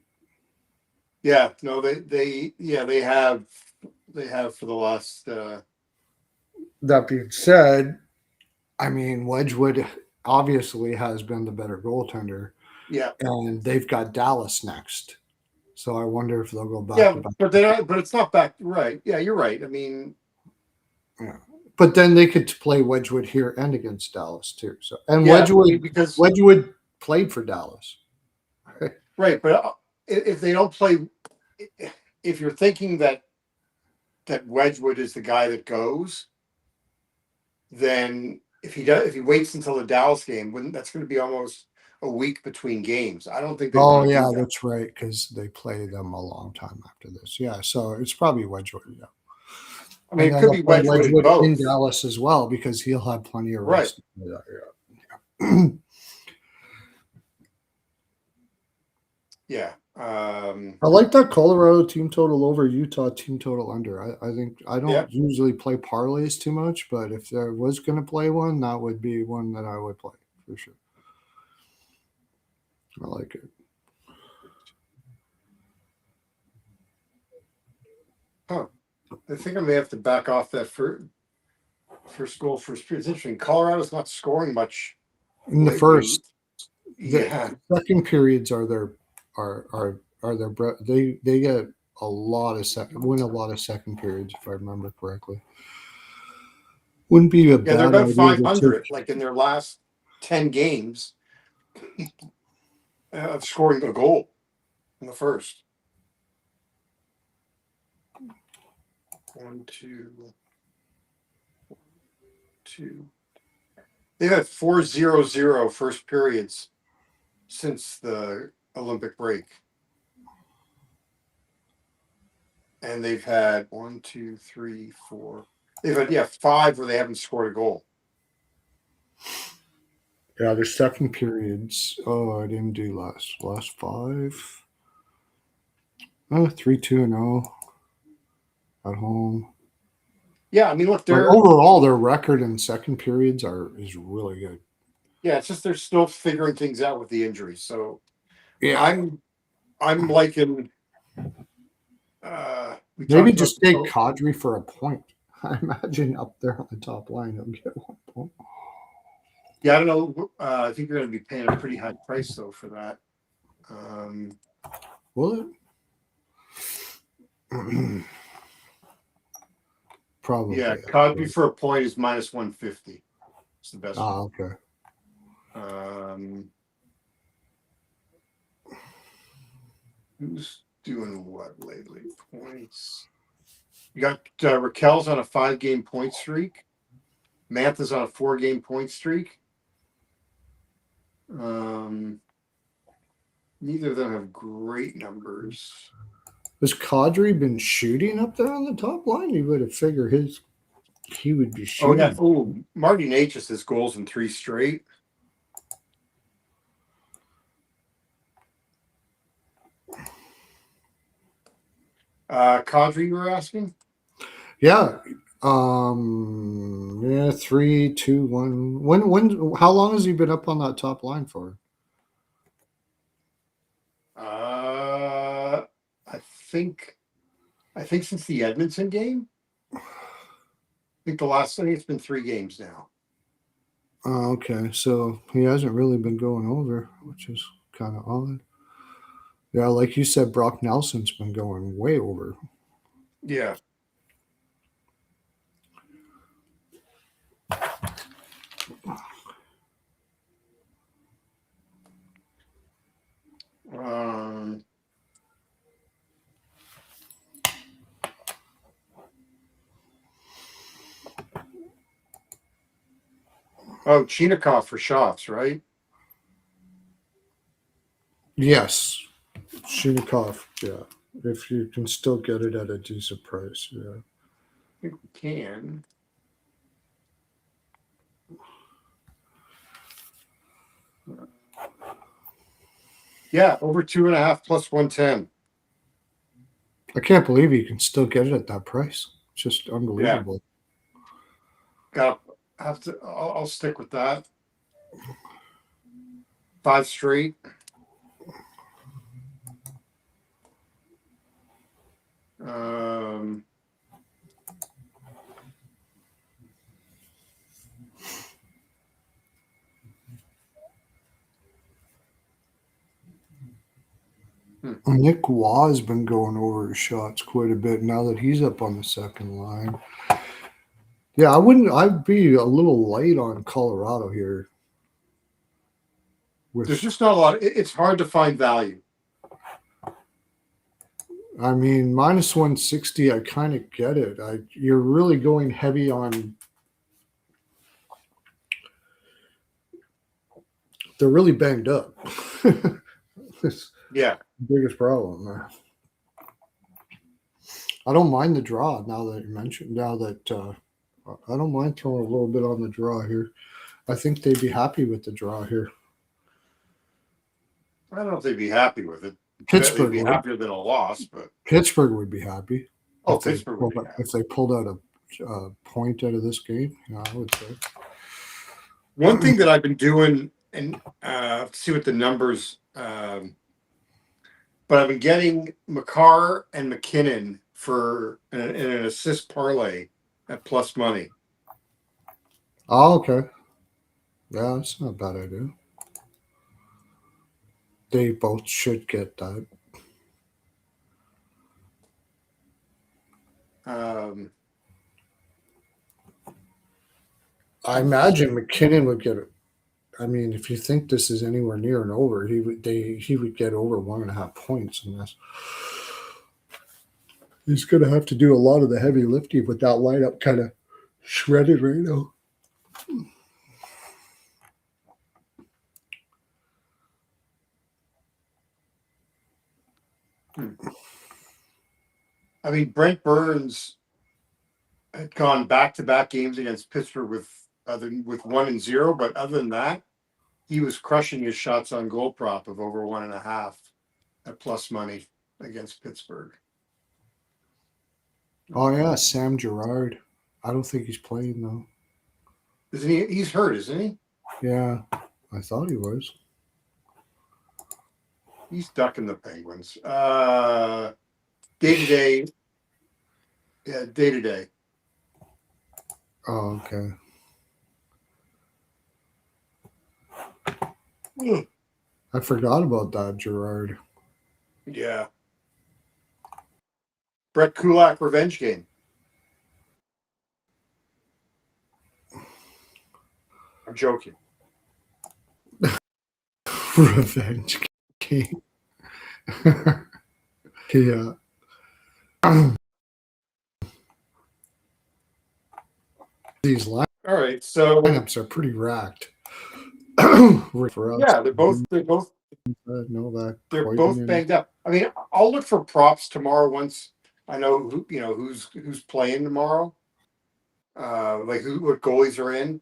Yeah, no, they have for the last. That being said, I mean Wedgwood obviously has been the better goaltender. Yeah, and they've got Dallas next, so I wonder if they'll go back. Yeah, but it's not back. Right? Yeah, you're right. I mean, yeah. But then they could play Wedgwood here and against Dallas too. So and Wedgwood played for Dallas. Right, but if they don't play, if you're thinking that Wedgwood is the guy that goes, then if he waits until the Dallas game, that's going to be almost a week between games. I don't think they. Oh yeah, that's right, because they play them a long time after this. Yeah, so it's probably Wedgwood. Yeah. I mean, it could be Wedgwood in Dallas as well because he'll have plenty of rest. Right. Yeah. Yeah. I like that Colorado team total over Utah team total under. I think I Yeah. don't usually play parlays too much, but if there was going to play one, that would be one that I would play for sure. I like it. Huh. I think I may have to back off that first goal, first period. It's interesting. Colorado's not scoring much In the lately. first, Yeah. the second periods are their they get a lot of win a lot of second periods if I remember correctly. Wouldn't be a Yeah, they're bad about idea to 500, take. like in their last 10 games of scoring a goal in the first. 1, 2, 2. They've had 4-0-0 first periods since the Olympic break. And they've had 1, 2, 3, 4. They've had 5 where they haven't scored a goal. Yeah, the second periods. Oh, I didn't do last 5. Oh, 3-2-0 at home. Yeah, I mean, look, But they're overall, their record in second periods is really good. it's just they're still figuring things out with the injuries. So Yeah, I'm liking. We maybe talked about just take Kadri for a point. I imagine up there on the top line, he'll get 1 point. Yeah, I don't know. I think you're going to be paying a pretty high price though for that. Will it? Probably. Yeah, Cosby for a point is minus 150. It's the best. Ah, okay. Who's doing what lately? Points. You got Raquel's on a 5-game point streak. Mantha's on a 4-game point streak. Neither of them have great numbers. Has Kadri been shooting up there on the top line? You would have figured he would be shooting. Oh yeah. Oh, Marty Natchez has goals in 3 straight. Kadri, you were asking? Yeah. Yeah, 3-2-1. How long has he been up on that top line for? I think since the Edmonton game. I think it's been 3 games now. Oh, okay. So he hasn't really been going over, which is kind of odd. Yeah, like you said, Brock Nelson's been going way over. Yeah. Chinikov for shots, right? Yes. Shinikov, yeah. If you can still get it at a decent price, yeah. I think we can. Yeah, over 2.5 plus 110. I can't believe you can still get it at that price. It's just unbelievable. I'll stick with that. 5 straight. Nick Waugh has been going over his shots quite a bit now that he's up on the second line. Yeah, I'd be a little light on Colorado here. There's just not a lot. It's hard to find value. I mean, minus 160, I kind of get it. You're really going heavy on. They're really banged up. Yeah. Biggest problem. I don't mind the draw now that you mentioned. Now that I don't mind throwing a little bit on the draw here. I think they'd be happy with the draw here. I don't know if they'd be happy with it. I bet they'd Pittsburgh be would. happier than a loss, but Pittsburgh would be happy Pittsburgh would be happy. if they pulled out a point out of this game. Yeah, I would say. One thing that I've been doing, and see what the numbers, but I've been getting McCarr and McKinnon for an assist parlay at plus money. Oh, okay. Yeah, that's not a bad idea. They both should get that. I imagine McKinnon would get it. I mean, if you think this is anywhere near an over, he would get over 1.5 points in this. He's going to have to do a lot of the heavy lifting with that lineup kind of shredded right now. I mean, Brent Burns had gone back-to-back games against Pittsburgh with 1-0, but other than that, he was crushing his shots on goal prop of over 1.5 at plus money against Pittsburgh. Oh yeah, Sam Girard. I don't think he's playing though. Isn't he? He's hurt, isn't he? Yeah, I thought he was. He's ducking the Penguins. Day-to-day. Yeah, day-to-day. Oh, okay. I forgot about that, Girard. Yeah. Brett Kulak revenge game. I'm joking. Revenge game. Yeah. These All right, so lineups are pretty racked. For us. Yeah, they're both Novak, they're Koivunen. both banged up. I mean, I'll look for props tomorrow once I know who's playing tomorrow. Like what goalies are in.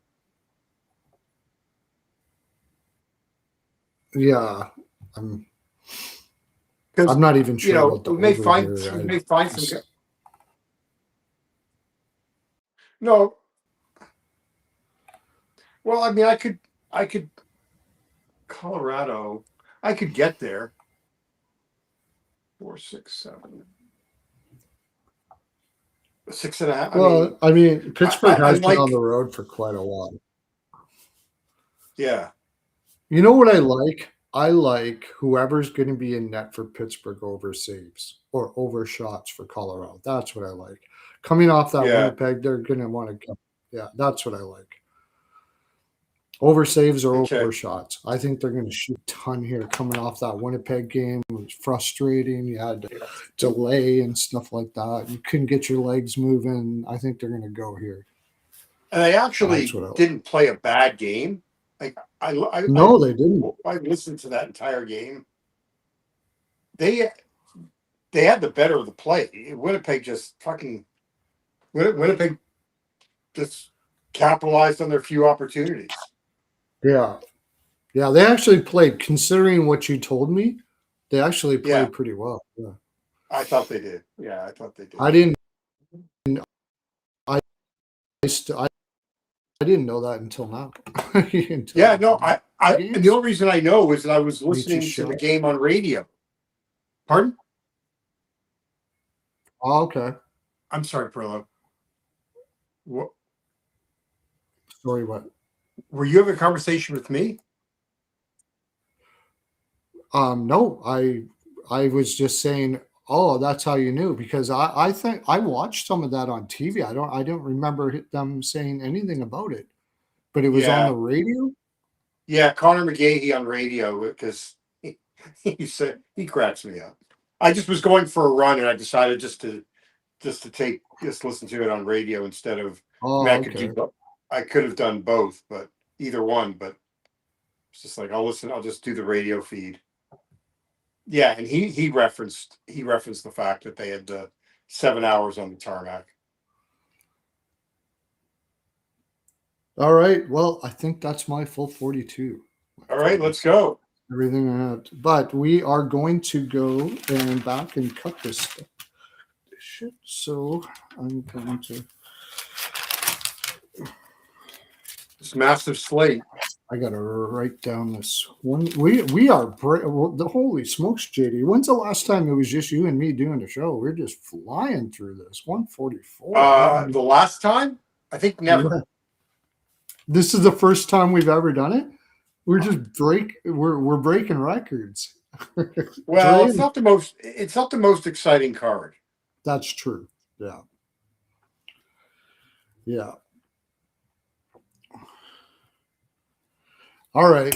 Yeah, I'm not even sure about the we may over find here. we may find some. No. Well, I mean, I could Colorado. I could get there. 4, 6, 7, 6.5. Well, I mean, Pittsburgh has been on the road for quite a while. Yeah. You know what I like? I like whoever's going to be in net for Pittsburgh over saves or over shots for Colorado. That's what I like. Coming off that Winnipeg, they're going to want to go. Yeah, that's what I like. Over saves or over shots. I think they're going to shoot a ton here coming off that Winnipeg game. It was frustrating. You had to delay and stuff like that. You couldn't get your legs moving. I think they're going to go here. And they actually didn't play a bad game. Like no, they didn't. I listened to that entire game. They had the better of the play. Winnipeg just capitalized on their few opportunities. Yeah. Yeah, they actually played, considering what you told me, they actually played pretty well. Yeah. I thought they did. Yeah, I thought they did. I didn't know that until now. And the only reason I know is that I was listening to the game on radio. Pardon? Oh, okay. I'm sorry, Pearlo. What? Sorry, what? Were you having a conversation with me? No, I was just saying, oh, that's how you knew, because I think I watched some of that on TV. I don't remember them saying anything about it, but it was on the radio. Yeah, Connor McGahey on radio, because he said, he cracks me up. I just was going for a run and I decided just to listen to it on radio instead of. I could have done both, but either one. But it's just like I'll just do the radio feed. Yeah, and he referenced the fact that they had 7 hours on the tarmac. All right. Well, I think that's my full 42. All right, let's go. everything I had. But we are going to go and back and cut this shit. So I'm going to. This massive slate. I gotta write down this one. We are the holy smokes, JD. When's the last time it was just you and me doing the show? We're just flying through this. 144. The last time, I think never. Yeah. This is the first time we've ever done it. We're just we're breaking records. Well, it's not the most. It's not the most exciting card. That's true. Yeah. Yeah. All right.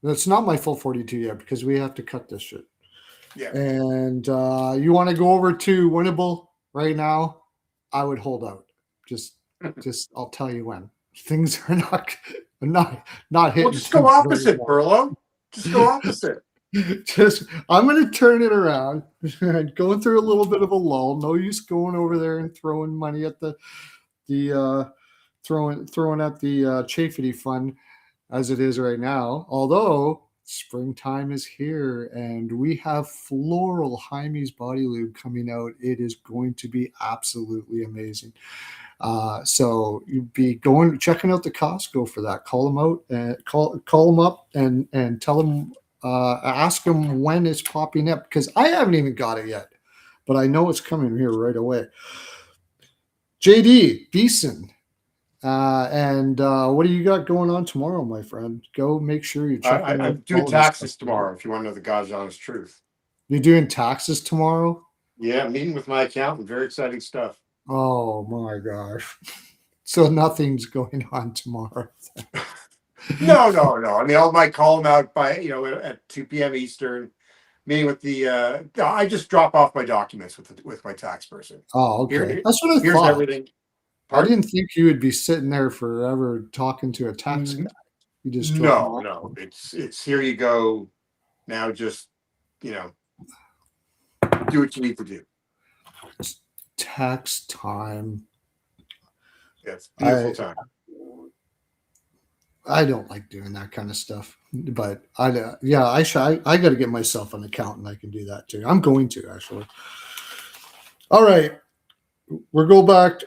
That's not my full 42 yet because we have to cut this shit. Yeah. And you want to go over to winnable right now? I would hold out. Just I'll tell you when. Things are not hitting. Well, just go opposite, Pearlo. Just go opposite. I'm going to turn it around. Going through a little bit of a lull. No use going over there and throwing money at the throwing at the Chafety Fund as it is right now. Although springtime is here and we have floral Hymes body lube coming out. It is going to be absolutely amazing. So you'd be checking out the Costco for that. Call them out and call them up and tell them, ask them when it's popping up because I haven't even got it yet, but I know it's coming here right away. JD Beeson. And what do you got going on tomorrow, my friend? Go make sure you check. I'm doing taxes tomorrow. If you want to know the God's honest truth, you're doing taxes tomorrow. Yeah, I'm meeting with my accountant. Very exciting stuff. Oh my gosh! So nothing's going on tomorrow. No. I mean, I might call them out by at 2 p.m. Eastern. Meeting with the. I just drop off my documents with my tax person. Oh, okay. That's what I here's thought. Everything. Pardon? I didn't think you would be sitting there forever talking to a tax guy. You just no. It's here you go. Now just do what you need to do. It's tax time. Yeah, it's beautiful time. I don't like doing that kind of stuff, but I got to get myself an accountant. I can do that too. I'm going to actually. All right, we'll go back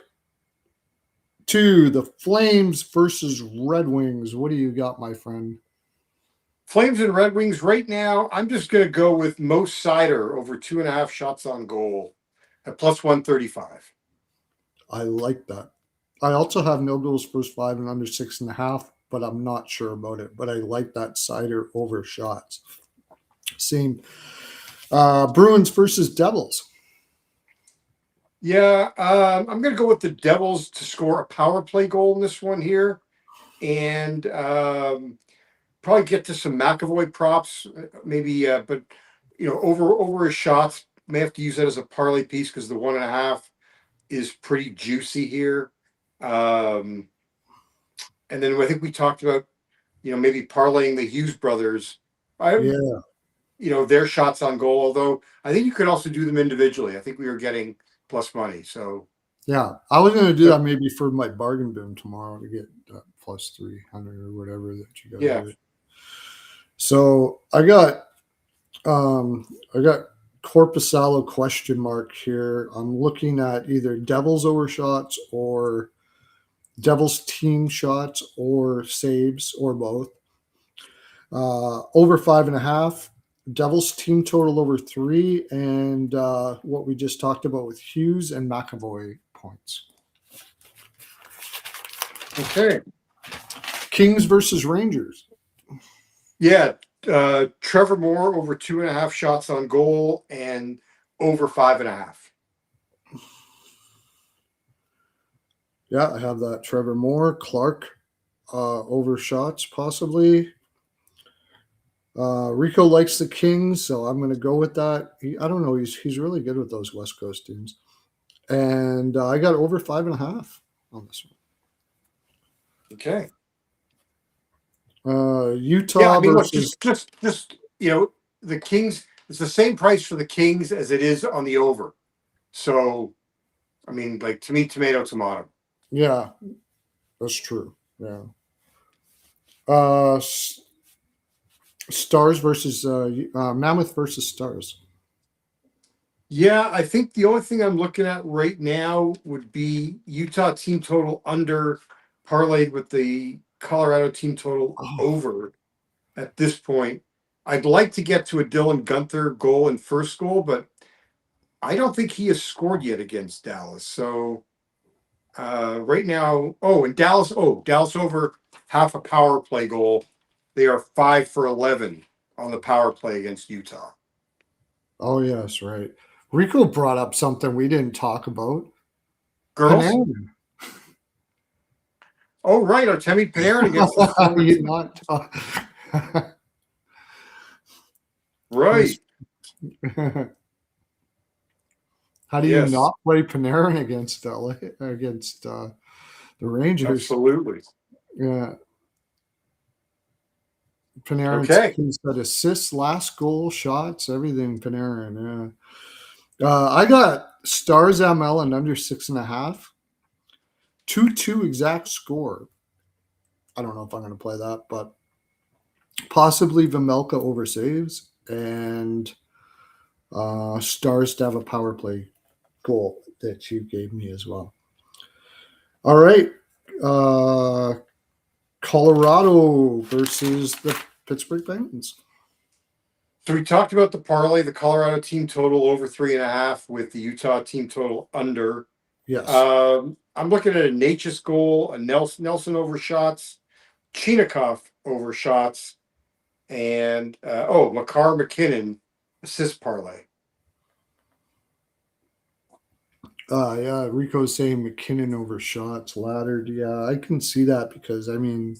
to the Flames versus Red Wings. What do you got, my friend? Flames and Red Wings right now. I'm just going to go with Mo Sider over 2.5 shots on goal at plus 135. I like that. I also have no goals first 5 and under 6.5, but I'm not sure about it. But I like that Sider over shots. Same. Bruins versus Devils. Yeah, I'm going to go with the Devils to score a power play goal in this one here, and probably get to some McAvoy props, maybe. But over his shots, may have to use that as a parlay piece because the 1.5 is pretty juicy here. And then I think we talked about, maybe parlaying the Hughes brothers. Their shots on goal. Although I think you could also do them individually. I think we were getting plus money. So yeah, I was going to do that maybe for my bargain bin tomorrow to get plus 300 or whatever that you got. Yeah. So I got Corpusalo question mark here. I'm looking at either Devils over shots or Devils team shots or saves or both. Over 5.5. Devils team total over 3, and what we just talked about with Hughes and McAvoy points. Okay. Kings versus Rangers. Yeah. Trevor Moore over 2.5 shots on goal and over 5.5. Yeah, I have that. Trevor Moore, Clark over shots possibly. Rico likes the Kings, so I'm going to go with that. I don't know. He's really good with those West Coast teams. And I got over 5.5 on this one. Okay. Utah. Yeah, I mean, versus... look, just the Kings. It's the same price for the Kings as it is on the over. So, I mean, like to me, tomato. Yeah, that's true. Yeah. Stars versus Mammoth versus Stars. Yeah, I think the only thing I'm looking at right now would be Utah team total under parlayed with the Colorado team total Oh, over at this point. I'd like to get to a Dylan Gunther goal and first goal, but I don't think he has scored yet against Dallas. So right now, Dallas over half a power play goal. They are 5 for 11 on the power play against Utah. oh yes, right. Rico brought up something we didn't talk about. Girls? Panarin. Oh, right. Artemi Panarin against his former You team. not talk. Right. Miss- How do you Yes, not play Panarin against against the Rangers? absolutely. Yeah, Panarin's Okay. he's got assists, last goal, shots, everything. Panarin. Yeah. I got Stars ML and under 6.5. 2-2 exact score. I don't know if I'm going to play that, but possibly Vimelka over saves and Stars to have a power play goal that you gave me as well. All right. Uh, Colorado versus the Pittsburgh Penguins. So we talked about the parlay, the Colorado team total over 3.5 with the Utah team total under. Yes. I'm looking at a Natchez goal, a Nelson over shots, Chinnikov over shots, and Makar McKinnon assist parlay. Yeah, Rico's saying McKinnon over shots, laddered. Yeah, I can see that because I mean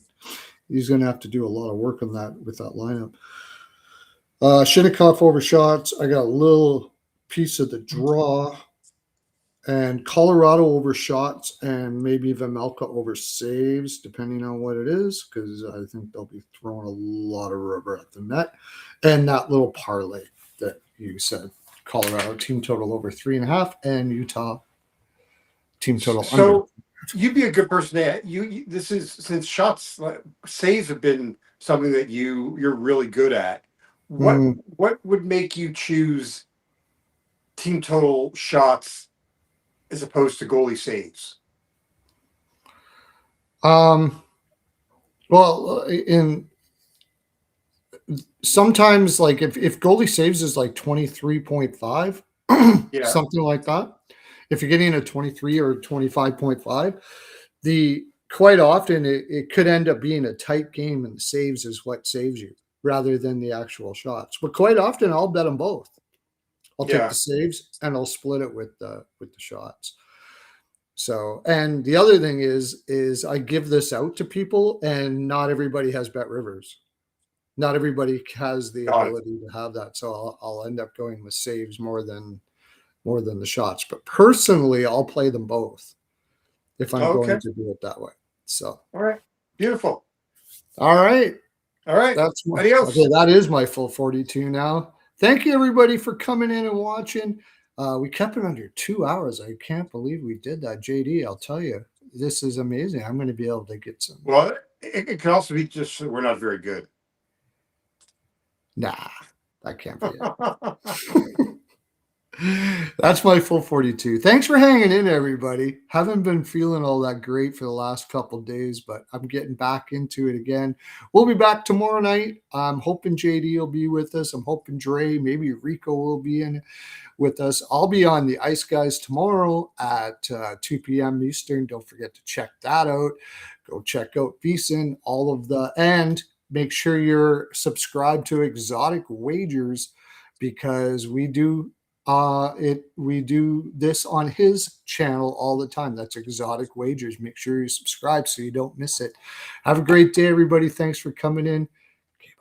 he's going to have to do a lot of work on that with that lineup. Shinnikov over shots. I got a little piece of the draw, and Colorado over shots, and maybe Vamelka over saves, depending on what it is, because I think they'll be throwing a lot of rubber at the net. And that little parlay that you said, Colorado team total over 3.5, and Utah team total under. So you'd be a good person to this is since shots saves have been something that you're really good at. What Mm, what would make you choose team total shots as opposed to goalie saves? um, well, in sometimes like if goalie saves is like 23.5, Yeah, something like that. If you're getting a 23 or 25.5, the quite often it could end up being a tight game and the saves is what saves you rather than the actual shots. But quite often I'll bet them both. I'll take yeah, the saves and I'll split it with the shots. So, and the other thing is I give this out to people and not everybody has Bet Rivers. Not everybody has the got it. ability to have that. So I'll end up going with saves more than the shots. But personally, I'll play them both if I'm going Okay, to do it that way. So, all right, beautiful. all right. All right, That's my okay. adios. That is my full 42 now. Thank you everybody for coming in and watching. We kept it under 2 hours. I can't believe we did that, JD. I'll tell you, this is amazing. I'm going to be able to get some. Well, it can also be just we're not very good. Nah, that can't be it. That's my full 42. Thanks for hanging in, everybody. Haven't been feeling all that great for the last couple days, but I'm getting back into it again. We'll be back tomorrow night. I'm hoping JD will be with us. I'm hoping Dre, maybe Rico will be in with us. I'll be on the Ice Guys tomorrow at 2 p.m. Eastern. Don't forget to check that out. Go check out VSiN, all of the, and make sure you're subscribed to Exotic Wagers because we do this on his channel all the time. That's Exotic Wagers. Make sure you subscribe so you don't miss it. Have a great day, everybody. Thanks for coming in.